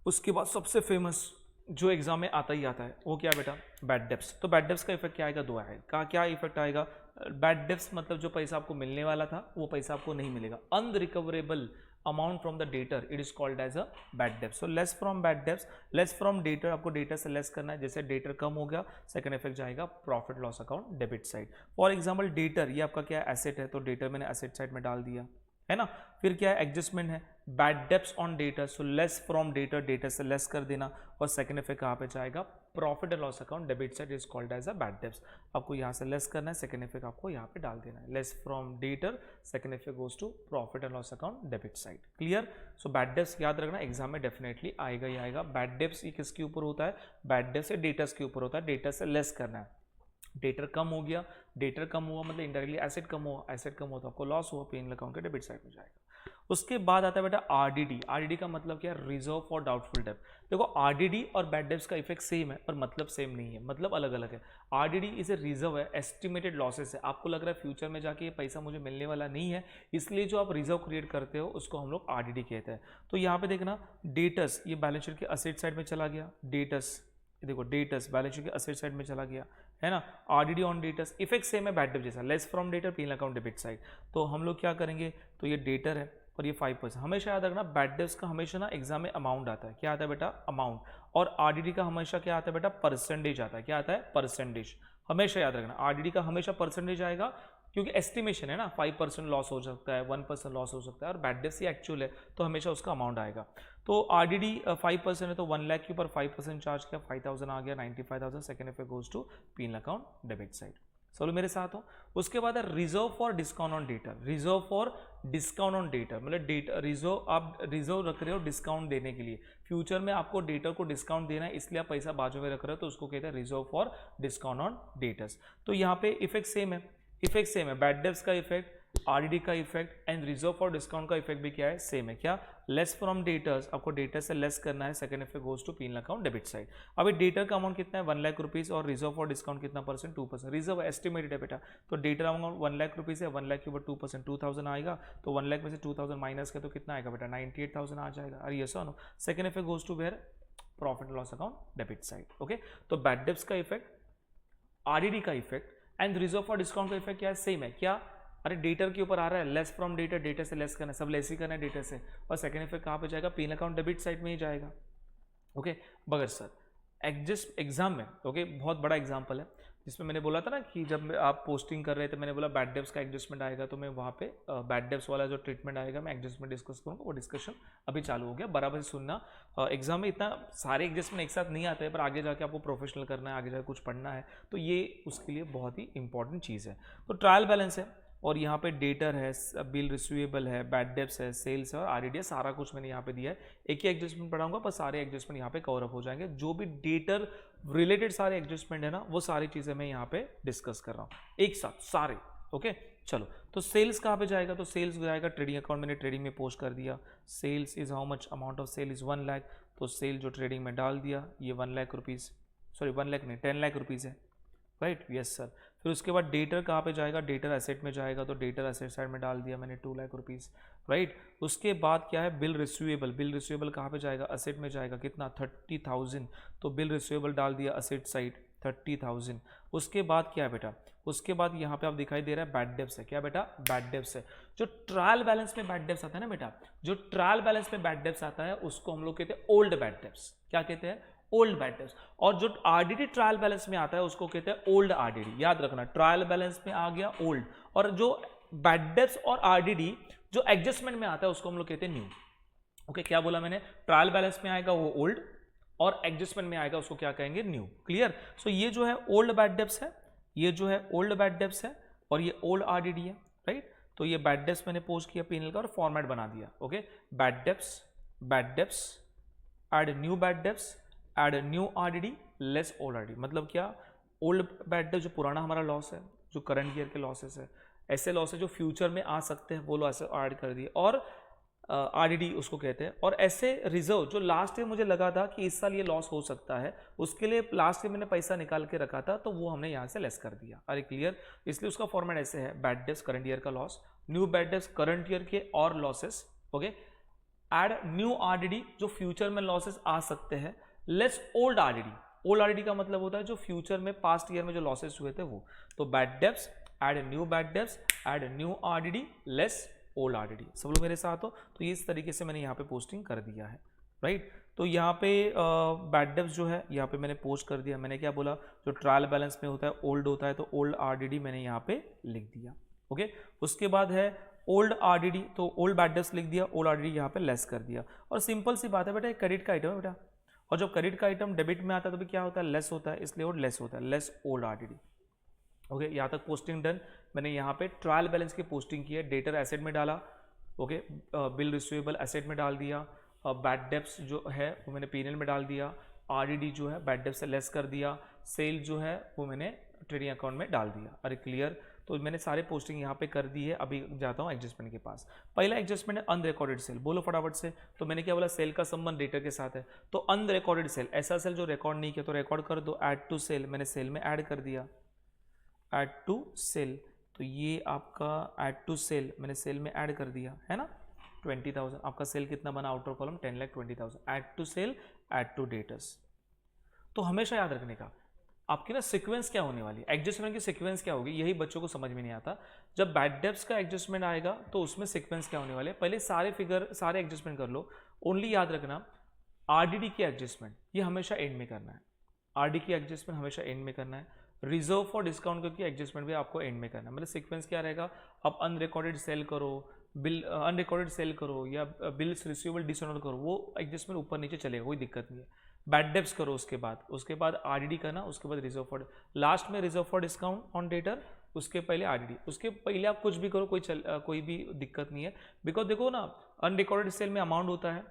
उसके बाद सबसे फेमस जो एग्जाम में आता ही आता है वो क्या है बेटा, बैड डेब्ट्स। तो बैड डेब्ट्स का इफेक्ट क्या आएगा, दो आएगा। क्या इफेक्ट आएगा, बैड डेब्ट्स मतलब जो पैसा आपको मिलने वाला था वो पैसा आपको नहीं मिलेगा, unrecoverable amount from the debtor, it is called as a bad डेब्ट। So less from bad debts, less from debtor, आपको डेटर से लेस करना है, जैसे डेटर कम हो गया सेकंड इफेक्ट जाएगा profit loss account debit side. For example debtor ये आपका क्या एसेट है तो डेटर मैंने एसेट साइड में डाल दिया है ना। फिर क्या है, एडजस्टमेंट है bad debts on debtor, so less from debtor, debtor से लेस कर देना और सेकंड इफेक्ट कहाँ पे जाएगा, profit and loss account debit side is called as a bad debts. आपको यहाँ से लेस करना है, सेकंड इफेक्ट आपको यहाँ पे डाल देना है, less from debtor second effect goes to profit and loss account debit side. Clear. So bad debts याद रखना, एग्जाम में डेफिनेटली आएगा ही आएगा। बैड डेब्ट्स ये किसके ऊपर होता है, बैड डेब्ट्स से डेटर्स के ऊपर होता है, डेटर से लेस करना है। डेटर कम हो गया, डेटर कम हुआ मतलब इंडायरेक्टली एसेट कम हुआ, एसेट कम हुआ तो आपको लॉस हुआ, पेइंग अकाउंट के डेबिट साइड में जाएगा। उसके बाद आता है बेटा आरडीडी। आरडीडी का मतलब क्या है, रिजर्व फॉर डाउटफुल डेब्ट। देखो आरडीडी और बैड डेब्ट्स का इफेक्ट सेम है पर मतलब सेम नहीं है, मतलब अलग अलग है। आरडीडी इज ए रिजर्व है, एस्टिमेटेड लॉसेस है, आपको लग रहा है फ्यूचर में जाके ये पैसा मुझे मिलने वाला नहीं है, इसलिए जो आप रिजर्व क्रिएट करते हो उसको हम लोग आरडीडी कहते हैं। तो यहाँ पे देखना डेटर्स, ये बैलेंस शीट के असेट साइड में चला गया, डेटर्स देखो डेटर्स बैलेंस शीट के असेट साइड में चला गया है ना। RDD on debtors effect same है बैड डेब्ट जैसा, less from debtor P account debit side. तो हम लोग क्या करेंगे, तो ये डेटर है और ये 5%। हमेशा याद रखना बैड डेब्ट्स का हमेशा ना एग्जाम में अमाउंट आता है, क्या आता है बेटा, अमाउंट। और आरडीडी का हमेशा क्या आता है बेटा, परसेंटेज आता है, क्या आता है, परसेंटेज। हमेशा याद रखना आरडीडी का हमेशा परसेंटेज आएगा क्योंकि एस्टिमेशन है ना, 5% लॉस हो सकता है, 1% लॉस हो सकता है, और बैड डेब्ट्स ही एक्चुअल है तो हमेशा उसका अमाउंट आएगा। तो आरडीडी 5% है तो 1 लाख के ऊपर 5% चार्ज किया, 5000 आ गया, 95,000 second effect goes to P account debit side. चलो मेरे साथ हो। उसके बाद है reserve for discount on debtor. Reserve for discount on debtor मतलब डेटा रिजर्व, आप रिजर्व रख रहे हो डिस्काउंट देने के लिए, फ्यूचर में आपको डेटर को डिस्काउंट देना है इसलिए आप पैसा बाजू में रख रहे हो तो उसको कहते हैं reserve for discount on debtors. तो यहाँ पे इफेक्ट सेम है, इफेक्ट सेम है, बैड डेब्ट्स का इफेक्ट, आरडीडी का effect and reserve for discount का इफेक्ट भी क्या है, सेम है। क्या, लेस फ्रॉम डेटर्स, आपको डेटर से लेस करना है, second effect goes to P account debit side. अभी डेटर का अमाउंट कितना है, 1 लाख रुपीज, और रिजर्व फॉर डिस्काउंट कितना परसेंट, 2%। रिजर्व एस्टिमेटेड है बेटा, तो डेटर अमाउंट 1 लाख रुपीज है, 1 लाख के ऊपर 2% 2000 आएगा, तो 1 लाख में से 2000 माइनस का तो कितना आएगा बेटा, 98,000 आ जाएगा। और ये so second effect goes to where, profit loss account debit side. Okay, तो बैड डेब्ट्स का इफेक्ट, आरडीडी का effect and reserve for discount का इफेक्ट क्या है, सेम है। क्या, अरे डेटर के ऊपर आ रहा है, लेस फ्रॉम डेटर, डेटर से लेस करना है, सब लेस ही करना है डेटर से, और सेकंड इफेक्ट कहाँ पे जाएगा, पी अकाउंट डेबिट साइड में ही जाएगा। ओके, बगैर सर एग्जाम में, ओके बहुत बड़ा एग्जाम्पल है, जिसमें मैंने बोला था ना कि जब आप पोस्टिंग कर रहे थे मैंने बोला बैड डेब्स का एडजस्टमेंट आएगा, तो मैं वहाँ पे बैड डेब्स वाला जो ट्रीटमेंट आएगा मैं एडजस्टमेंट डिस्कस करूँगा। वो डिस्कशन अभी चालू हो गया, बराबर से सुनना। एग्जाम में इतना सारे एडजस्टमेंट एक साथ नहीं आते हैं, पर आगे जाके आपको प्रोफेशनल करना है, आगे जाके कुछ पढ़ना है, तो ये उसके लिए बहुत ही इंपॉर्टेंट चीज़ है। तो ट्रायल बैलेंस है, और यहाँ पे डेटर है, बिल रिसीवेबल है, बैड डेब्स है, सेल्स है और आरडीडी, सारा कुछ मैंने यहाँ पे दिया है। एक ही एडजस्टमेंट पढ़ाऊंगा, पर सारे एडजस्टमेंट यहाँ पे कवर अप हो जाएंगे। जो भी डेटर रिलेटेड सारे एडजस्टमेंट है ना, वो सारी चीज़ें मैं यहाँ पे डिस्कस कर रहा हूँ एक साथ सारे। ओके चलो, तो सेल्स कहाँ पे जाएगा? तो सेल्स जाएगा ट्रेडिंग अकाउंट, मैंने ट्रेडिंग में पोस्ट कर दिया। Sales is how much, amount of sale is 1 lakh, तो सेल जो ट्रेडिंग में डाल दिया ये 1 लाख रुपीज़, सॉरी 1 लाख नहीं 10 लाख रुपीज़ है, राइट, यस सर। फिर उसके बाद डेटर कहाँ पे जाएगा? डेटर एसेट में जाएगा, तो डेटर एसेट साइड में डाल दिया मैंने 2 लाख रुपीज़, राइट। उसके बाद क्या है? बिल रिसीवेबल, बिल रिसीवेबल कहाँ पे जाएगा? एसेट में जाएगा, कितना? 30,000, तो बिल रिसीवेबल डाल दिया एसेट साइड 30,000। उसके बाद क्या है बेटा? उसके बाद यहाँ पे आप दिखाई दे रहा है बैड डेब्स है, क्या बेटा? बैड डेब्स है। जो ट्रायल बैलेंस में बैड डेब्स आता है ना बेटा, जो ट्रायल बैलेंस में बैड डेब्स आता है उसको हम लोग कहते हैं ओल्ड बैड डेब्स। क्या कहते हैं? Old bad debts. और जो आरडीडी ट्रायल बैलेंस में आता है उसको कहते हैं ओल्ड आरडीडी। याद रखना, ट्रायल बैलेंस में आ गया ओल्ड, और जो बैड डेब्स और आरडीडी जो एडजस्टमेंट में आता है उसको हम लोग कहते हैं न्यू। ओके, क्या बोला मैंने? ट्रायल बैलेंस में आएगा वो ओल्ड, और एडजस्टमेंट में आएगा उसको क्या कहेंगे? न्यू। क्लियर? सो ये जो है ओल्ड बैड डेब्स है, ये जो है ओल्ड बैड डेब्स है, और ये ओल्ड आरडीडी है, राइट। तो ये बैड डेब्स मैंने पोस्ट किया पीएनएल का और फॉर्मेट बना दिया। Okay, bad debts add new bad debts add new RDD less old RDD. मतलब क्या? ओल्ड बैड डेब्स जो पुराना हमारा लॉस है, जो करंट ईयर के लॉसेस है, ऐसे लॉस है जो फ्यूचर में आ सकते हैं, वो लॉस ऐड कर दिए, और आरडीडी उसको कहते हैं। और ऐसे रिजर्व जो लास्ट ईयर मुझे लगा था कि इस साल ये लॉस हो सकता है, उसके लिए लास्ट ईयर मैंने पैसा निकाल के रखा था, तो वो हमने यहाँ से लेस कर दिया। अरे क्लियर? इसलिए उसका फॉर्मेट ऐसे है, बैड डेब्स करंट ईयर का loss, new bad debts current year के और losses, okay, add new RDD जो फ्यूचर में लॉसेस आ सकते हैं, less old RDD. Old RDD का मतलब होता है जो फ्यूचर में पास्ट ईयर में जो लॉसेस हुए थे वो। तो bad debts add new bad debts add new RDD less old RDD. सब लोग मेरे साथ हो? तो इस तरीके से मैंने यहाँ पे पोस्टिंग कर दिया है, राइट। तो यहाँ पे बैड डेब्स जो है यहाँ पे मैंने पोस्ट कर दिया। मैंने क्या बोला? जो ट्रायल बैलेंस में होता है ओल्ड होता है, तो ओल्ड आरडीडी मैंने यहाँ पे लिख दिया। ओके, उसके बाद है ओल्ड आरडीडी, तो ओल्ड बैड डेब्स लिख दिया, ओल्ड आरडीडी यहाँ पे लेस कर दिया। और सिंपल सी बात है बेटा, क्रेडिट का आइटम है बेटा, और जब क्रेडिट का आइटम डेबिट में आता है तो भी क्या होता है? लेस होता है, इसलिए वो लेस होता है, लेस ओल्ड आरडीडी। ओके, यहाँ तक पोस्टिंग डन। मैंने यहाँ पे ट्रायल बैलेंस की पोस्टिंग की है, डेटर एसेट में डाला, ओके, बिल रिसीवेबल एसेट में डाल दिया, बैड डेब्स जो है वो मैंने पीएनएल में डाल दिया, आरडीडी जो है बैड डेब्स से लेस कर दिया, सेल जो है वो मैंने ट्रेडिंग अकाउंट में डाल दिया। अरे क्लियर? तो मैंने सारे पोस्टिंग यहाँ पे कर दी है। अभी जाता हूँ एडजस्टमेंट के पास। पहला एडजस्टमेंट है अनरिकॉर्डेड सेल। बोलो फटाफट से। तो मैंने क्या बोला? सेल का संबंध डेटर के साथ है, तो अनरिकॉर्डेड सेल, ऐसा सेल जो रिकॉर्ड नहीं किया तो रिकॉर्ड कर दो। ऐड टू सेल, मैंने सेल में ऐड कर दिया, ऐड टू सेल, तो ये आपका ऐड टू सेल मैंने सेल में ऐड कर दिया है ना। 20,000 आपका सेल कितना बना? Outer column 10,20,000, add to sale, add to debtors. तो हमेशा याद रखने का आपकी ना सीक्वेंस क्या होने वाली है, एडजस्टमेंट की सीक्वेंस क्या होगी, यही बच्चों को समझ में नहीं आता। जब बैड डेब्स का एडजस्टमेंट आएगा तो उसमें सीक्वेंस क्या होने वाले, पहले सारे फिगर सारे एडजस्टमेंट कर लो। ओनली याद रखना आरडीडी की एडजस्टमेंट ये हमेशा एंड में करना है, आरडी की एडजस्टमेंट हमेशा एंड में करना है। रिजर्व फॉर डिस्काउंट की एडजस्टमेंट भी आपको एंड में करना है। मतलब सीक्वेंस क्या रहेगा? आप अनरिकॉर्डेड सेल करो, बिल अनरिकॉर्डेड सेल करो, या बिल्स रिसीवेबल डिसऑनर करो, वो एडजस्टमेंट ऊपर नीचे चलेगा, कोई दिक्कत नहीं है। बैड डेब्स करो, उसके बाद आरडीडी करना, उसके बाद रिजर्व फॉर, लास्ट में reserve for discount on debtor, उसके पहले आरडीडी, उसके पहले आप कुछ भी करो, कोई भी दिक्कत नहीं है। बिकॉज देखो ना, अनरिकॉर्डेड सेल में अमाउंट होता है,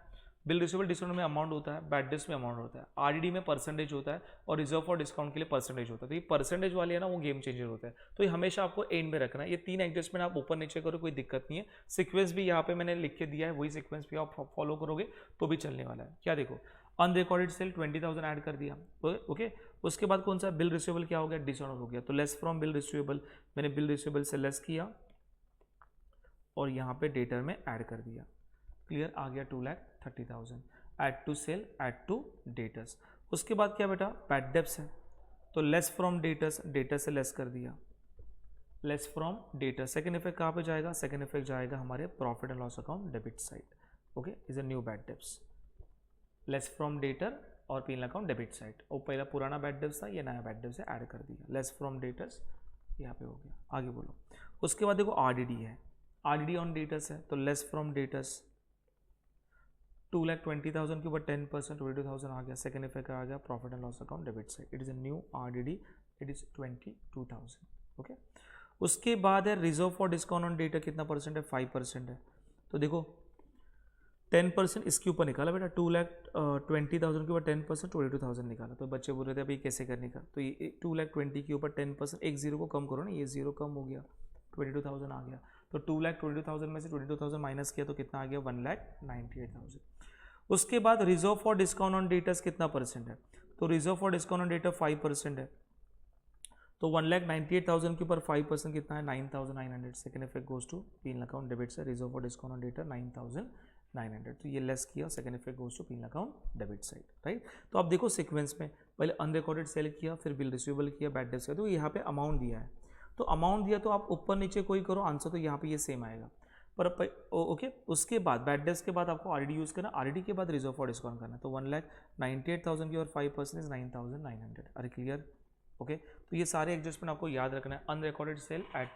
बिल रिसीवेबल डिस्काउंट में अमाउंट होता है, बैड डेब्स में अमाउंट होता है, आरडीडी में परसेंटेज होता है, और रिजर्व फॉर डिस्काउंट के लिए परसेंटेज होता है। तो ये परसेंटेज वाले है ना, वो गेम चेंजर होता है, तो ये हमेशा आपको एंड में रखना है। ये 3 एडजस्टमेंट आप ऊपर नीचे करो, कोई दिक्कत नहीं है। सीक्वेंस भी यहाँ पे मैंने लिख के दिया है, वही सीक्वेंस भी आप फॉलो करोगे तो भी चलने वाला है। क्या देखो, अनरिकॉर्डेड सेल 20,000 ऐड कर दिया, ओके। उसके बाद कौन सा? बिल रिसीवेबल क्या हो गया? डिसऑनर हो गया, तो लेस फ्रॉम बिल रिसीवेबल, मैंने बिल रिसीवेबल से लेस किया और यहाँ पे डेटर में ऐड कर दिया। क्लियर? आ गया 2,30,000। Add to sale, add to debtors. उसके बाद क्या बेटा? बैड डेब्स है, तो लेस फ्रॉम डेटर्स, डेटर से लेस कर दिया, less from debtor. Second effect कहाँ पे जाएगा? सेकेंड इफेक्ट जाएगा हमारे profit and loss account debit side, okay, is a new bad debts. Less from debtor, और P N account debit side. और पहला पुराना बैड डेब्ट्स था, ये नया बैड डेब्ट्स है, ऐड कर दिया। लेस फ्रॉम डेटर्स यहाँ पे हो गया। आगे बोलो। उसके बाद देखो आरडीडी है, आरडीडी ऑन डेटर्स है, तो लेस फ्रॉम डेटर्स 2,20,000 के ऊपर 10% 22,000 आ गया। सेकेंड इफेक्ट आ गया profit and loss account debit side. It is a new RDD, it is 22,000। Okay, उसके बाद है reserve for discount on data, कितना परसेंट है? 5% है। तो देखो 10% इसके ऊपर निकाला बेटा, 2,20,000 के ऊपर 10% 22,000 निकाला। तो बच्चे बोल रहे थे अभी कैसे करने का, तो ये 2,20,000 के ऊपर 10%, एक जीरो को कम करो ना, ये जीरो कम हो गया, 22,000 आ गया। तो 2,22,000 में से 22,000 माइनस किया तो कितना आ गया? 1,98,000। उसके बाद reserve for discount on debtors कितना परसेंट है? तो reserve for discount on debtor 5% है, तो 1,98,000 के ऊपर 5% कितना है? 9,900। Second effect goes to P account debit से, reserve for discount on debtor 9,900, तो ये लेस किया, second effect goes to P account debit side, right. तो आप देखो सीक्वेंस में पहले अनरिकॉर्डेड सेल किया, फिर बिल रिसीवेबल किया, बैड डेब्ट्स किया, तो यहाँ पे अमाउंट दिया है, तो अमाउंट दिया तो आप ऊपर नीचे कोई करो आंसर, तो यहाँ पे ये सेम आएगा। पर ओके, उसके बाद बैड डेब्ट्स के बाद आपको आरडी यूज करना, आरडी के बाद रिजर्व फॉर डिस्काउंट करना, तो 1,98,000 की और 5% इज 9,900। अरे क्लियर? ओके, तो ये सारे एडजस्टमेंट आपको याद रखना है। Unrecorded sale, add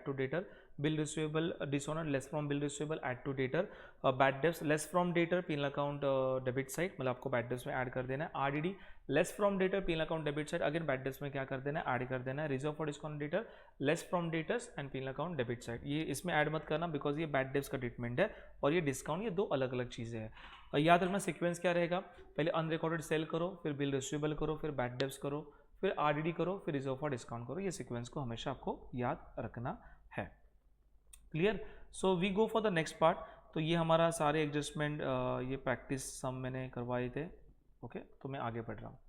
to debtor, bill receivable dishonour, less from bill receivable, add to debtor, bad debts less from debtor, P account debit side, मतलब आपको बैड डेब्ट्स में ऐड कर देना है। RDD less from debtor, P account debit side, again bad debts में क्या कर देना है? ऐड कर देना है। Reserve for discount debtor less from debtors and P account debit side, ये इसमें ऐड मत करना बिकॉज ये बैड डेब्ट्स का ट्रीटमेंट है और ये डिस्काउंट, ये दो अलग अलग चीज़ें हैं। और याद रखना सीक्वेंस क्या रहेगा, पहले अनरिकॉर्डेड सेल करो, फिर बिल रिसीवेबल करो, फिर बैड डेब्ट्स करो, फिर आरडीडी करो, फिर रिजर्व फॉर डिस्काउंट करो। ये सीक्वेंस को हमेशा आपको याद रखना है। Clear? So we go for the next part. तो ये हमारा सारे एडजस्टमेंट, ये प्रैक्टिस सम मैंने करवाए थे। ओके, तो मैं आगे बढ़ रहा हूँ।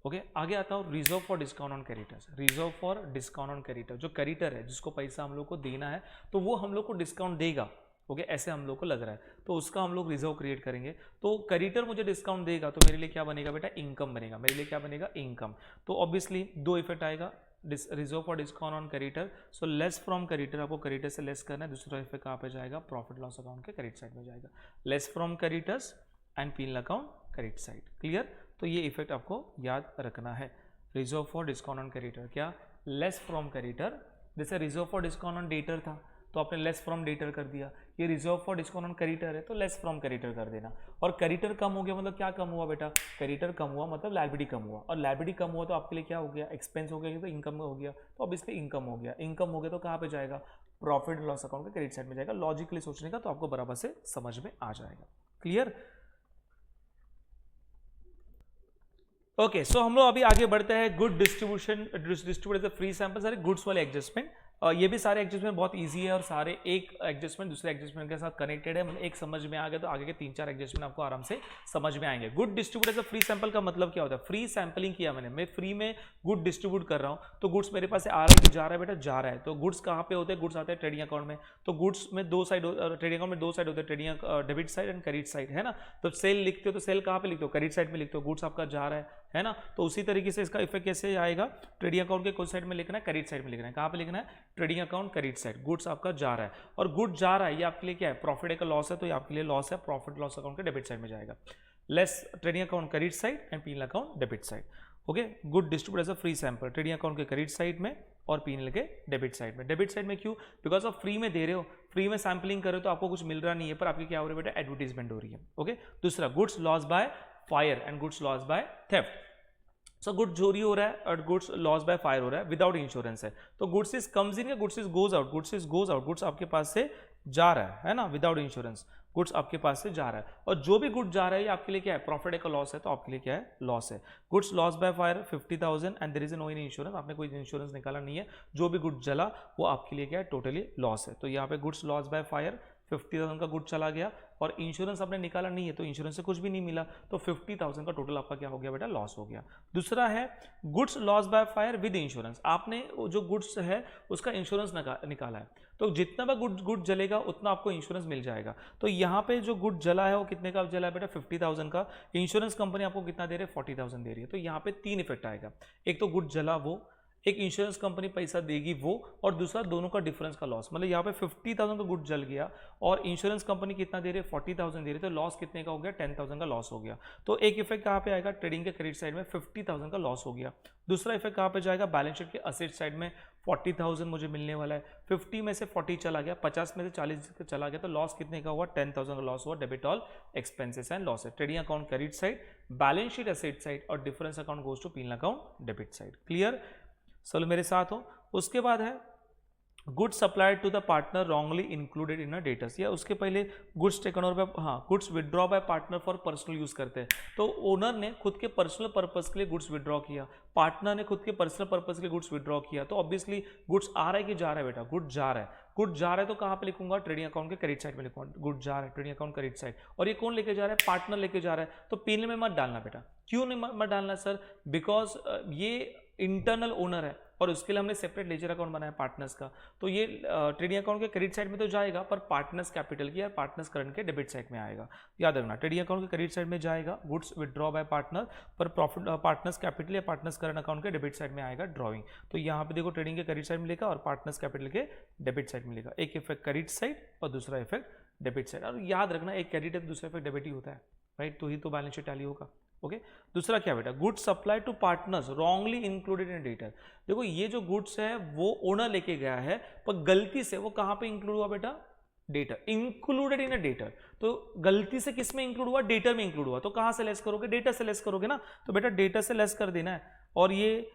ओके, आगे आता हूँ reserve for discount on creditors. Reserve for discount on creditor, जो क्रेडिटर है जिसको पैसा हम लोग को देना है, तो वो हम लोग को डिस्काउंट देगा। ओके, ऐसे हम लोग को लग रहा है, तो उसका हम लोग रिजर्व क्रिएट करेंगे। तो क्रेडिटर मुझे डिस्काउंट देगा, तो मेरे लिए क्या बनेगा बेटा? इनकम बनेगा। मेरे लिए क्या बनेगा? इनकम। तो ऑब्वियसली दो इफेक्ट आएगा, reserve for discount on creditor, so less from creditor, आपको क्रेडिटर से लेस करना है। दूसरा इफेक्ट कहाँ पे जाएगा? प्रॉफिट लॉस अकाउंट के क्रेडिट साइड में जाएगा। Less from creditors and P account credit side. Clear? तो ये इफेक्ट आपको याद रखना है। Reserve for discount on creditor क्या? Less from creditor. जैसे reserve for discount on debtor था, तो आपने लेस फ्रॉम डेटर कर दिया। ये reserve for discount on creditor है, तो लेस फ्रॉम क्रेडिटर कर देना। और क्रेडिटर कम हो गया मतलब क्या कम हुआ बेटा? क्रेडिटर कम हुआ मतलब लायबिलिटी कम हुआ, और लायबिलिटी कम हुआ तो आपके लिए क्या हो गया? एक्सपेंस हो गया, तो इनकम हो गया। तो अब इसलिए इनकम हो गया, इनकम हो गया तो कहाँ पे जाएगा? प्रॉफिट लॉस अकाउंट के क्रेडिट साइड में जाएगा। लॉजिकली सोचने का तो आपको बराबर से समझ में आ जाएगा। क्लियर? ओके, सो हम लोग अभी आगे बढ़ते हैं। Good distribution, distribute free sample, सारे गुड्स वाले एडजस्टमेंट। ये भी सारे एडजस्टमेंट बहुत इजी है और सारे एक एडजस्टमेंट दूसरे एडजस्टमेंट के साथ कनेक्टेड है। मतलब एक समझ में आ गया तो आगे के 3-4 एडजस्टमेंट आपको आराम से समझ में आएंगे। Good distribute as a free sample का मतलब क्या होता है? फ्री सैंपलिंग किया मैंने, मैं फ्री में गुड डिस्ट्रीब्यूट कर रहा हूँ, तो गुड्स मेरे पास आ रहा है कि जा रहा है बेटा? जा रहा है। तो गुड्स कहाँ पे होते हैं? गुड्स आते हैं ट्रेडिंग अकाउंट में। तो गुड्स में दो साइड, ट्रेडिंग अकाउंट में दो साइड होते हैं, trading debit side and credit side, है ना। तो सेल लिखते हो तो सेल कहाँ पे लिखते हो? क्रेडिट साइड में लिखते हो। गुड्स आपका जा रहा है ना। तो उसी तरीके से इसका इफेक्ट कैसे आएगा? ट्रेडिंग अकाउंट के कौन साइड में लिखना है? क्रेडिट साइड में लिखना है। कहाँ पे लिखना है? Trading account credit side. Goods आपका जा रहा है, और गुड जा रहा है, ये आपके लिए क्या है? प्रॉफिट है का लॉस है, तो ये आपके लिए लॉस है, प्रॉफिट लॉस अकाउंट के डेबिट साइड में जाएगा। Less trading account credit side and P account debit side. Okay, good distribute as a free sample, trading account के क्रेडिट साइड में और पी के डेबिट साइड में। डेबिट साइड में क्यों? बिकॉज आप फ्री में दे रहे हो, फ्री में सैंपलिंग कर रहे हो, तो आपको कुछ मिल रहा नहीं है, पर आपकी क्या हो रही है बेटा? एडवर्टीजमेंट हो रही है। ओके, दूसरा goods loss by fire and goods loss by theft. So goods चोरी हो रहा है और गुड्स लॉस बाय फायर हो रहा है, विदाउट इंश्योरेंस है। तो गुड्स इज कम्स इन या goods is goes out? Goods is goes out, goods आपके पास से जा रहा है ना, विदाउट इंश्योरेंस गुड्स आपके पास से जा रहा है। और जो भी गुड जा रहा है ये आपके लिए क्या है? प्रॉफिट है का लॉस है, तो आपके लिए क्या है? लॉस है। Goods loss by fire 50,000 and there is no any insurance, आपने कोई इंश्योरेंस निकाला नहीं है, जो भी गुड जला वो आपके लिए क्या है? टोटली लॉस है। तो यहाँ पे गुड्स लॉस बाय फायर 50,000 का गुड चला गया, और इंश्योरेंस आपने निकाला नहीं है, तो इंश्योरेंस से कुछ भी नहीं मिला, तो 50,000 का टोटल आपका क्या हो गया बेटा? लॉस हो गया। दूसरा है goods loss by fire with insurance, आपने जो गुड्स है उसका इंश्योरेंस निकाला है, तो जितना भी गुड जलेगा उतना आपको इंश्योरेंस मिल जाएगा। तो यहाँ पे जो गुड जला है वो कितने का जला है बेटा? 50,000 का। इंश्योरेंस कंपनी आपको कितना दे रही है? 40,000 दे रही है। तो यहाँ पे 3 इफेक्ट आएगा। एक तो गुड जला वो, एक इंश्योरेंस कंपनी पैसा देगी वो, और दूसरा दोनों का डिफरेंस का लॉस। मतलब यहाँ पे 50,000 का गुड जल गया और इंश्योरेंस कंपनी कितना दे रही है, 40,000 दे रही है, तो लॉस कितने का हो गया, 10,000 का लॉस हो गया। तो एक इफेक्ट कहाँ पे आएगा, ट्रेडिंग के क्रेडिट साइड में 50,000 का लॉस हो गया। दूसरा इफेक्ट कहाँ पे जाएगा, बैलेंस शीट के असेट साइड में 40,000 मुझे मिलने वाला है, 50 में से 40 चला गया, 50 में से 40 चला गया, तो लॉस कितने का हुआ, 10,000 का लॉस हुआ। Debit all expenses and loss है। Trading account credit side, balance sheet asset side, और difference account goes to P and L account debit side. Clear, चलो मेरे साथ हो। उसके बाद है goods supplied to the partner wrongly included in a debtors, या उसके पहले गुड्स टेकन ओवर बाय, हाँ, goods withdraw by partner for personal use करते हैं। तो ओनर ने खुद के पर्सनल पर्पस के लिए गुड्स विड्रॉ किया, पार्टनर ने खुद के पर्सनल पर्पस के लिए गुड्स विड्रॉ किया, तो ऑब्वियसली गुड्स आ रहा है कि जा रहा है बेटा, गुड जा रहा है। गुड जा रहा है तो कहाँ पे लिखूंगा, ट्रेडिंग अकाउंट के क्रेडिट साइड में लिखूंगा, गुड जा रहा है ट्रेडिंग अकाउंट क्रेडिट साइड। और ये कौन लेके जा रहा है, पार्टनर लेके जा रहा है। तो पीएनएल में मत डालना बेटा, क्यों नहीं मत डालना सर, बिकॉज ये इंटरनल ओनर है और उसके लिए हमने सेपरेट लेजर अकाउंट बनाया पार्टनर्स का। तो ये ट्रेडिंग अकाउंट के क्रेडिट साइड में तो जाएगा, पर पार्टनर्स कैपिटल की या पार्टनर्स करंट के डेबिट साइड में आएगा। याद रखना, ट्रेडिंग अकाउंट के क्रेडिट साइड में जाएगा गुड्स विड्रॉ बाय पार्टनर, पर प्रॉफिट पार्टनर्स कैपिटल या पार्टनर्स करंट अकाउंट के डेबिट साइड में आएगा ड्रॉइंग। तो यहाँ पे देखो ट्रेडिंग के क्रेडिट साइड में लिखा और पार्टनर्स कैपिटल के डेबिट साइड में लिखा। एक इफेक्ट क्रेडिट साइड और दूसरा इफेक्ट डेबिट साइड। और याद रखना, एक क्रेडिट है दूसरा इफेक्ट डेबिट ही होता है, राइट, तो ही तो बैलेंस शीट टैली होगा। ओके, दूसरा क्या बेटा, goods supply to partners wrongly included in debtor. देखो ये जो गुड्स है वो ओनर लेके गया है, पर गलती से वो कहां पे इंक्लूड हुआ बेटा, debtor, included in a debtor. तो गलती से किस में इंक्लूड हुआ, डेटर में इंक्लूड हुआ, तो कहां से लेस करोगे, डेटर से लेस करोगे ना। तो बेटा डेटर से लेस कर देना है, और ये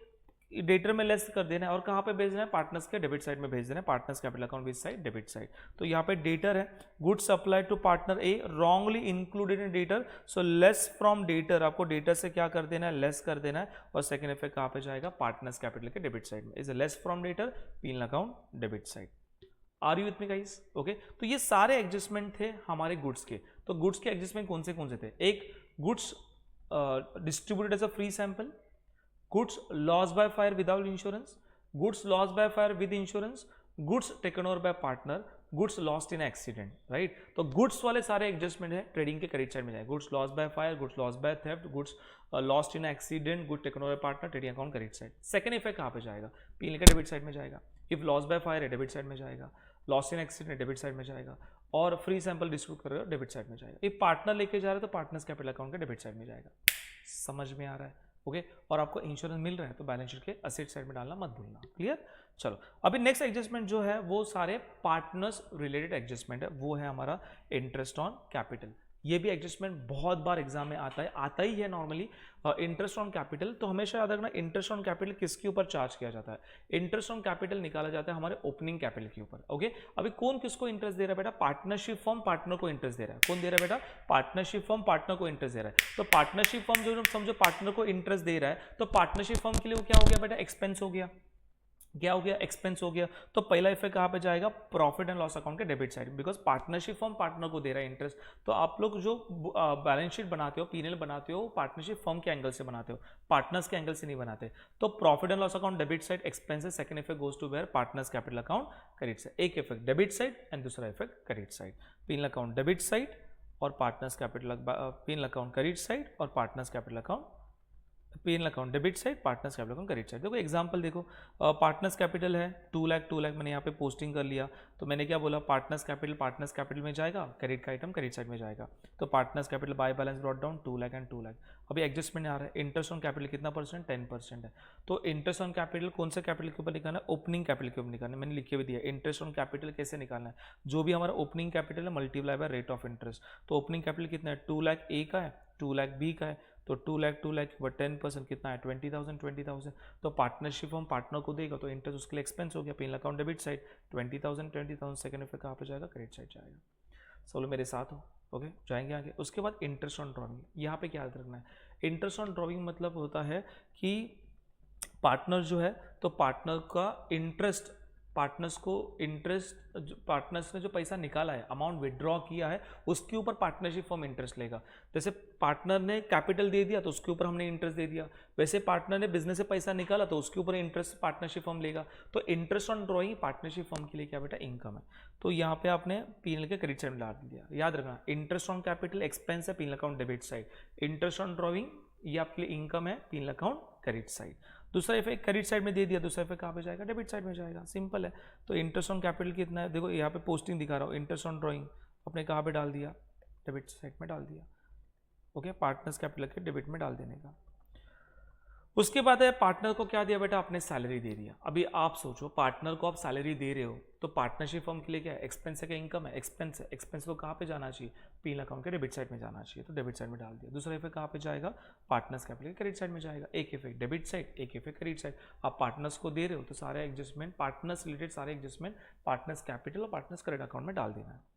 डेटर में लेस कर देना है, और कहां पे भेजना है, पार्टनर्स के डेबिट साइड में भेज देना है, partners capital account which side, debit side. तो यहाँ पे डेटर है, goods supply to partner A wrongly included in debtor, so less from debtor, आपको डेटर से क्या कर देना है, लेस कर देना है। और सेकंड इफेक्ट कहां पे जाएगा, पार्टनर्स कैपिटल के डेबिट साइड में, is less from debtor, P and L account debit side. Are you with me guys? Okay, तो ये सारे एडजस्टमेंट थे हमारे गुड्स के। तो गुड्स के एडजस्टमेंट कौन से थे, एक goods distributed as a free sample, goods lost by fire without insurance, goods lost by fire with insurance, goods taken over by partner, goods lost in accident, right? तो goods वाले सारे एडजस्टमेंट है ट्रेडिंग के क्रेडिट साइड में जाए, goods lost by fire, goods lost by theft, goods lost in accident, goods taken over by partner, trading account credit side. Second effect कहाँ पे जाएगा, पीएनएल के डेबिट साइड में जाएगा। इफ लॉस बाय फायर है डेबिट साइड में जाएगा, loss in accident debit side में जाएगा, और फ्री सैंपल डिस्ट्रीब्यूट कर रहे हो डेबिट साइड में जाएगा। इफ पार्टनर लेके जा रहे हो तो पार्टनर्स कैपिटल अकाउंट के डेबिट साइड में जाएगा। समझ में आ रहा है? ओके, और आपको इंश्योरेंस मिल रहा है तो बैलेंस शीट के असेट साइड में डालना मत भूलना। क्लियर, चलो अभी नेक्स्ट एडजस्टमेंट जो है वो सारे पार्टनर्स रिलेटेड एडजस्टमेंट है, वो है हमारा इंटरेस्ट ऑन कैपिटल। ये भी एडजस्टमेंट बहुत बार एग्जाम में आता ही है नॉर्मली। इंटरेस्ट ऑन कैपिटल, तो हमेशा याद रखना इंटरेस्ट ऑन कैपिटल किसके ऊपर चार्ज किया जाता है, इंटरेस्ट ऑन कैपिटल निकाला जाता है हमारे ओपनिंग कैपिटल के ऊपर। ओके, अभी कौन किसको इंटरेस्ट दे रहा है बेटा, पार्टनरशिप फॉर्म पार्टनर को इंटरेस्ट दे रहा है। कौन दे रहा है बेटा, पार्टनरशिप फॉर्म पार्टनर को इंटरेस्ट दे रहा है। तो पार्टनरशिप फॉर्म जो समझो पार्टनर को इंटरेस्ट दे रहा है, तो पार्टनरशिप फॉर्म के लिए वो क्या हो गया बेटा, एक्सपेंस हो गया। क्या हो गया, एक्सपेंस हो गया। तो पहला इफेक्ट कहाँ पे जाएगा, प्रॉफिट एंड लॉस अकाउंट के debit side, because partnership firm partner को दे रहा है इंटरेस्ट। तो आप लोग जो बैलेंस शीट बनाते हो, पीएनएल बनाते हो, पार्टनरशिप फर्म के एंगल से बनाते हो, पार्टनर्स के एंगल से नहीं बनाते। तो profit and loss account debit side, expenses, second effect goes to where, partners capital account credit side. एक इफेक्ट डेबिट साइड एंड दूसरा effect credit side. PNL account debit side और partners capital, PNL account credit side और partners capital account, PNL account debit side, partners capital account credit side. देखो एग्जांपल देखो, पार्टनर्स कैपिटल है 2 लाख मैंने यहाँ पे पोस्टिंग कर लिया। तो मैंने क्या बोला, पार्टनर्स कैपिटल में जाएगा, क्रेडिट का आइटम क्रेडिट साइड में जाएगा। तो partners capital by balance brought down 2 lakh and 2 lakh. अभी एडजस्टमेंट आ रहा है, इंटरेस्ट ऑन कैपिटल कितना परसेंट, 10% है। तो इंटरेस्ट ऑन कैपिटल कौन से कैपिटल के ऊपर निकालना है, ओपनिंग कैपिटल के ऊपर निकालना है। मैंने लिख के भी दिया इंटरेस्ट ऑन कैपिटल कैसे निकालना है, जो भी हमारा ओपनिंग कैपिटल है multiply by rate of interest. तो ओपनिंग कैपिटल कितना है, 2 लाख ए का है, 2 लाख बी का है, तो 2 लाख के ऊपर 10% कितना है, 20,000। तो पार्टनरशिप हम पार्टनर को देगा तो इंटरेस्ट उसके लिए एक्सपेंस हो गया, PNL account debit side 20,000। Second effect कहाँ पे जाएगा, क्रेडिट साइड जाएगा। चलो मेरे साथ हो, ओके, जाएंगे आगे। उसके बाद इंटरेस्ट ऑन ड्रॉइंग, यहाँ पे क्या याद रखना है, इंटरेस्ट ऑन ड्रॉइंग मतलब होता है कि पार्टनर जो है, तो पार्टनर का इंटरेस्ट, पार्टनर्स ने जो पैसा निकाला है, अमाउंट विड्रॉ किया है, उसके ऊपर पार्टनरशिप फर्म इंटरेस्ट लेगा। जैसे पार्टनर ने कैपिटल दे दिया तो उसके ऊपर हमने इंटरेस्ट दे दिया, वैसे पार्टनर ने बिजनेस से पैसा निकाला तो उसके ऊपर इंटरेस्ट पार्टनरशिप फर्म लेगा। तो interest on drawing partnership firm के लिए क्या बेटा, इनकम है। तो यहाँ पे आपने पीएनएल के क्रेडिट साइड में डाल दिया। याद रखना, इंटरेस्ट ऑन कैपिटल एक्सपेंस है, PNL account debit side. Interest on drawing ये आपके लिए इनकम है, पीएनएल अकाउंट क्रेडिट साइड। दूसरा इफेक्ट क्रेडिट साइड में दे दिया, दूसरा इफेक्ट कहाँ पे जाएगा, डेबिट साइड में जाएगा, सिंपल है। तो इंटरेस्ट ऑन कैपिटल कितना है, देखो यहाँ पे पोस्टिंग दिखा रहा हूँ, इंटरेस्ट ऑन ड्रॉइंग अपने कहाँ पे डाल दिया, डेबिट साइड में डाल दिया, ओके, पार्टनर्स कैपिटल के डेबिट में डाल देने का। उसके बाद है पार्टनर को क्या दिया बेटा, आपने सैलरी दे दिया। अभी आप सोचो पार्टनर को आप सैलरी दे रहे हो तो पार्टनरशिप फर्म के लिए क्या है, एक्सपेंस है क्या इनकम है, एक्सपेंस है, एक्सपेंस तो कहाँ पे जाना चाहिए, पी अकाउंट के डेबिट साइड में जाना चाहिए, तो डेबिट साइड में डाल दिया। दूसरा इफेक्ट कहाँ पे जाएगा, पार्टनर्स कैपिटल क्रेडिट साइड में जाएगा। एक इफेक्ट डेबिट साइड, एक इफेक्ट क्रेडिट साइड। आप पार्टनर्स को दे रहे हो तो सारे एडजस्टमेंट पार्टनर्स रिलेटेड सारे एडजस्टमेंट पार्टनर्स कैपिटल और पार्टनर्स क्रेडिट अकाउंट में डाल देना है।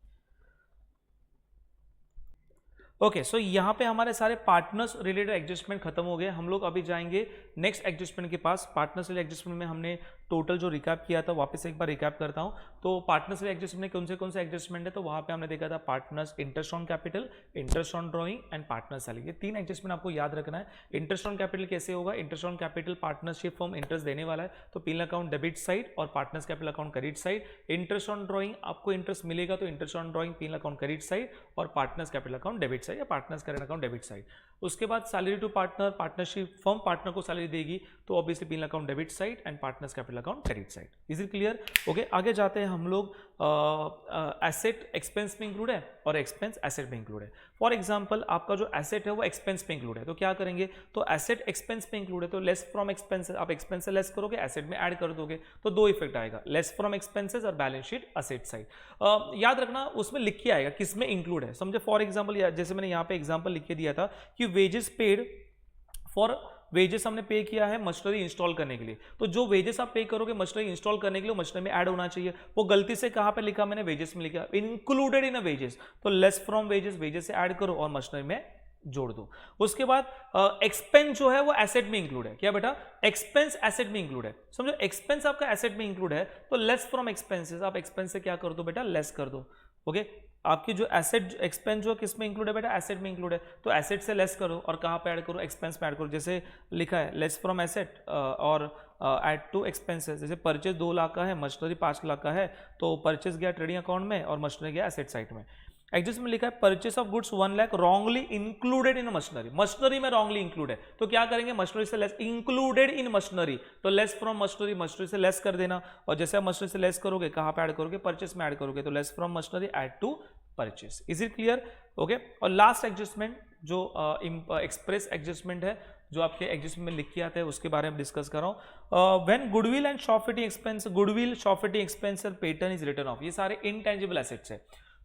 ओके, सो यहाँ पे हमारे सारे पार्टनर्स रिलेटेड एडजस्टमेंट खत्म हो गए। हम लोग अभी जाएंगे नेक्स्ट एडजस्टमेंट के पास। पार्टनर्स रिलेटेड एडजस्टमेंट में हमने टोटल जो रिकैप किया था वापस एक बार रिकैप करता हूँ। तो पार्टनर्स रिलेटेड एडजस्टमेंट में कौन से एडजस्टमेंट है, तो वहाँ पे हमने देखा था partners interest on capital, interest on drawing and partner salary. ये 3 एडजस्टमेंट आपको याद रखना है। इंटरेस्ट ऑन कैपिटल कैसे होगा, interest on capital partnership form interest देने वाला है तो पी अकाउंट डेबिट साइड और partners capital account credit side. Interest on drawing आपको इंटरेस्ट मिलेगा तो interest on drawing P account credit side और partners capital account debit side या partners credit account debit side. उसके बाद salary to partner, partnership firm partner को सैलरी देगी तो obviously P account debit side and partners capital account credit side. Is it clear? Okay, आगे जाते हैं हम लोग। एसेट एक्सपेंस में इंक्लूड है और एक्सपेंस एसेट में इंक्लूड है। फॉर एग्जांपल आपका जो एसेट है वो एक्सपेंस में इंक्लूड है तो क्या करेंगे, तो एसेट एक्सपेंस में इंक्लूड है तो लेस फ्रॉम एक्सपेंसेस, आप एक्सपेंस से लेस करोगे एसेट में ऐड कर दोगे तो 2 इफेक्ट आएगा, लेस फ्रॉम एक्सपेंसेस और बैलेंस शीट एसेट साइड। याद रखना उसमें लिख के आएगा किस में इंक्लूड है। समझे, फॉर एग्जांपल जैसे मैंने यहाँ पे एग्जांपल लिख के दिया था कि वेजेस पेड फॉर, वेजेस हमने पे किया है मशीनरी इंस्टॉल करने के लिए, तो जो वेजेस आप पे करोगे मशीनरी इंस्टॉल करने के लिए मशीनरी में ऐड होना चाहिए। वो गलती से कहां पे लिखा मैंने, वेजेस में लिखा, इंक्लूडेड इन अ वेजेस, तो लेस फ्रॉम वेजेस, वेजेस से ऐड करो और मशीनरी में जोड़ दो। उसके बाद एक्सपेंस जो है वो एसेट में इंक्लूड है। क्या बेटा, एक्सपेंस एसेट में इंक्लूड है। समझो एक्सपेंस आपका एसेट में इंक्लूड है तो लेस फ्रॉम एक्सपेंसेस, आप एक्सपेंस से क्या कर दो बेटा, लेस कर दो। ओके, आपकी जो एसेट एक्सपेंस जो किस में इंक्लूड है बेटा, एसेट में इंक्लूड है तो एसेट से लेस करो और कहाँ पे ऐड करो, एक्सपेंस में ऐड करो। जैसे लिखा है लेस फ्रॉम एसेट और ऐड टू एक्सपेंसेस। जैसे परचेज 2 लाख का है, मशीनरी 5 लाख का है तो परचेज गया ट्रेडिंग अकाउंट में और मशीनरी गया एसेट साइड में। एडजस्ट में लिखा है purchase of goods 1 lakh wrongly included in machinery, machinery में रॉन्गली इंक्लूड है तो क्या करेंगे, मशीनरी से लेस, इंक्लूडेड इन मशीनरी तो लेस फ्रॉम मशीनरी, मशीनरी से लेस कर देना। और जैसे आप मशीनरी से लेस करोगे कहाँ पे ऐड करोगे, परचेस में ऐड करोगे तो less from machinery add to purchase. Is it clear? Okay, और लास्ट एडजस्टमेंट जो एक्सप्रेस एडजस्टमेंट है जो आपके एडजस्टमेंट में लिख के आता है उसके बारे में डिस्कस कर रहा हूं। When goodwill and shop fitting expense, goodwill shop fitting expense और पेटेंट इज रिटर्न ऑफ, ये सारे इनटेंजिबल एसेट्स है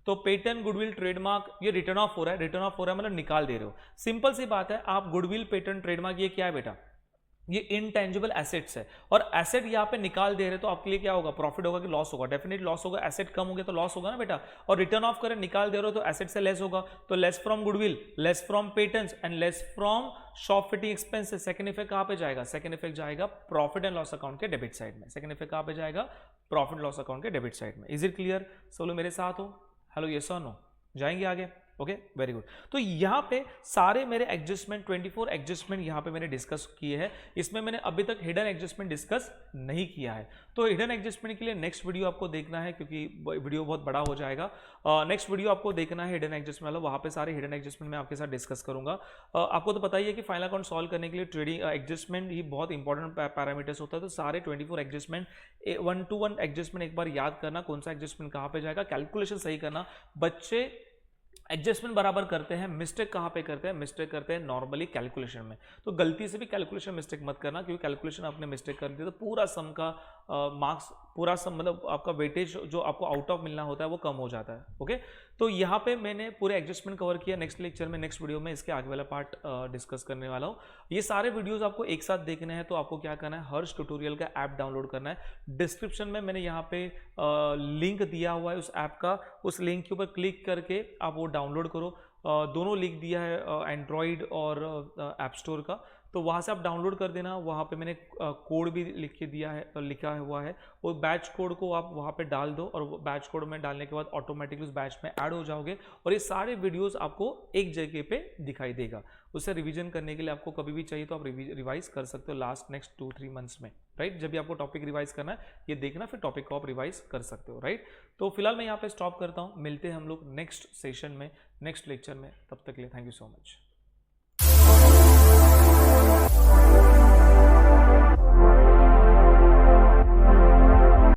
तो पेटेंट गुडविल ट्रेडमार्क ये रिटर्न ऑफ हो रहा है, रिटर्न ऑफ हो रहा है मतलब निकाल दे रहे हो। सिंपल सी बात है, आप गुडविल पेटेंट ट्रेडमार्क ये क्या है बेटा, ये इनटेंजिबल एसेट्स है और एसेट यहाँ पे निकाल दे रहे तो आपके लिए क्या होगा, प्रॉफिट होगा कि लॉस होगा, डेफिनेट लॉस होगा। एसेट कम हो गया तो लॉस होगा ना बेटा, और रिटर्न ऑफ करें निकाल दे रहे हो तो एसेट से लेस होगा तो less from goodwill, less from patents and less from shop fitting expenses. Second effect कहाँ पे जाएगा, सेकंड इफेक्ट जाएगा प्रॉफिट एंड लॉस अकाउंट के डेबिट साइड में। सेकंड इफेक्ट कहाँ पे जाएगा, प्रॉफिट लॉस अकाउंट के डेबिट साइड में। Is it clear? सब लोग मेरे साथ हो, हेलो यस और नो, जाएंगे आगे। Okay, very good. तो यहाँ पे सारे मेरे एडजस्टमेंट 24 एडजस्टमेंट यहाँ पे मैंने डिस्कस किए हैं। इसमें मैंने अभी तक हिडन एडजस्टमेंट डिस्कस नहीं किया है तो हिडन एडजस्टमेंट के लिए नेक्स्ट वीडियो आपको देखना है क्योंकि वीडियो बहुत बड़ा हो जाएगा। नेक्स्ट वीडियो आपको देखना है हिडन एडजस्टमेंट वाला, वहाँ पे सारे हिडन एडजस्टमेंट मैं आपके साथ डिस्कस करूंगा। आपको तो पता ही है कि फाइनल अकाउंट सॉल्व करने के लिए ट्रेडिंग एडजस्टमेंट ही बहुत इंपॉर्टेंट पैरामीटर्स होता है तो सारे 24 एडजस्टमेंट 1 to 1 एडजस्टमेंट एक बार याद करना, कौन सा एडजस्टमेंट कहाँ पे जाएगा, कैलकुलेशन सही करना। बच्चे एडजस्टमेंट बराबर करते हैं, मिस्टेक कहाँ पे करते हैं, मिस्टेक करते हैं नॉर्मली कैलकुलेशन में। तो गलती से भी कैलकुलेशन मिस्टेक मत करना क्योंकि कैलकुलेशन आपने मिस्टेक कर दी तो पूरा सम का मार्क्स, पूरा सम मतलब आपका वेटेज जो आपको आउट ऑफ मिलना होता है वो कम हो जाता है। ओके, तो यहाँ पे मैंने पूरे एडजस्टमेंट कवर किया। नेक्स्ट लेक्चर में, नेक्स्ट वीडियो में इसके आगे वाला पार्ट डिस्कस करने वाला हूँ। ये सारे वीडियोस आपको एक साथ देखने हैं तो आपको क्या करना है, हर्ष ट्यूटोरियल का ऐप डाउनलोड करना है। डिस्क्रिप्शन में मैंने यहाँ पे लिंक दिया हुआ है उस ऐप का, उस लिंक के ऊपर क्लिक करके आप वो डाउनलोड करो। दोनों लिंक दिया है एंड्रॉयड और ऐप स्टोर का, तो वहाँ से आप डाउनलोड कर देना। वहाँ पे मैंने कोड भी लिख के दिया है, लिखा हुआ है, वो बैच कोड को आप वहाँ पे डाल दो और बैच कोड में डालने के बाद ऑटोमेटिकली उस बैच में ऐड हो जाओगे और ये सारे वीडियोस आपको एक जगह पे दिखाई देगा। उससे रिवीजन करने के लिए आपको कभी भी चाहिए तो आप रिवाइज कर सकते हो लास्ट नेक्स्ट 2-3 मंथ्स में, राइट। जब भी आपको टॉपिक रिवाइज करना है ये देखना, फिर टॉपिक को आप रिवाइज कर सकते हो, राइट। तो फिलहाल मैं यहाँ पे स्टॉप करता हूँ, मिलते हैं हम लोग नेक्स्ट सेशन में, नेक्स्ट लेक्चर में। तब तक के लिए थैंक यू सो मच।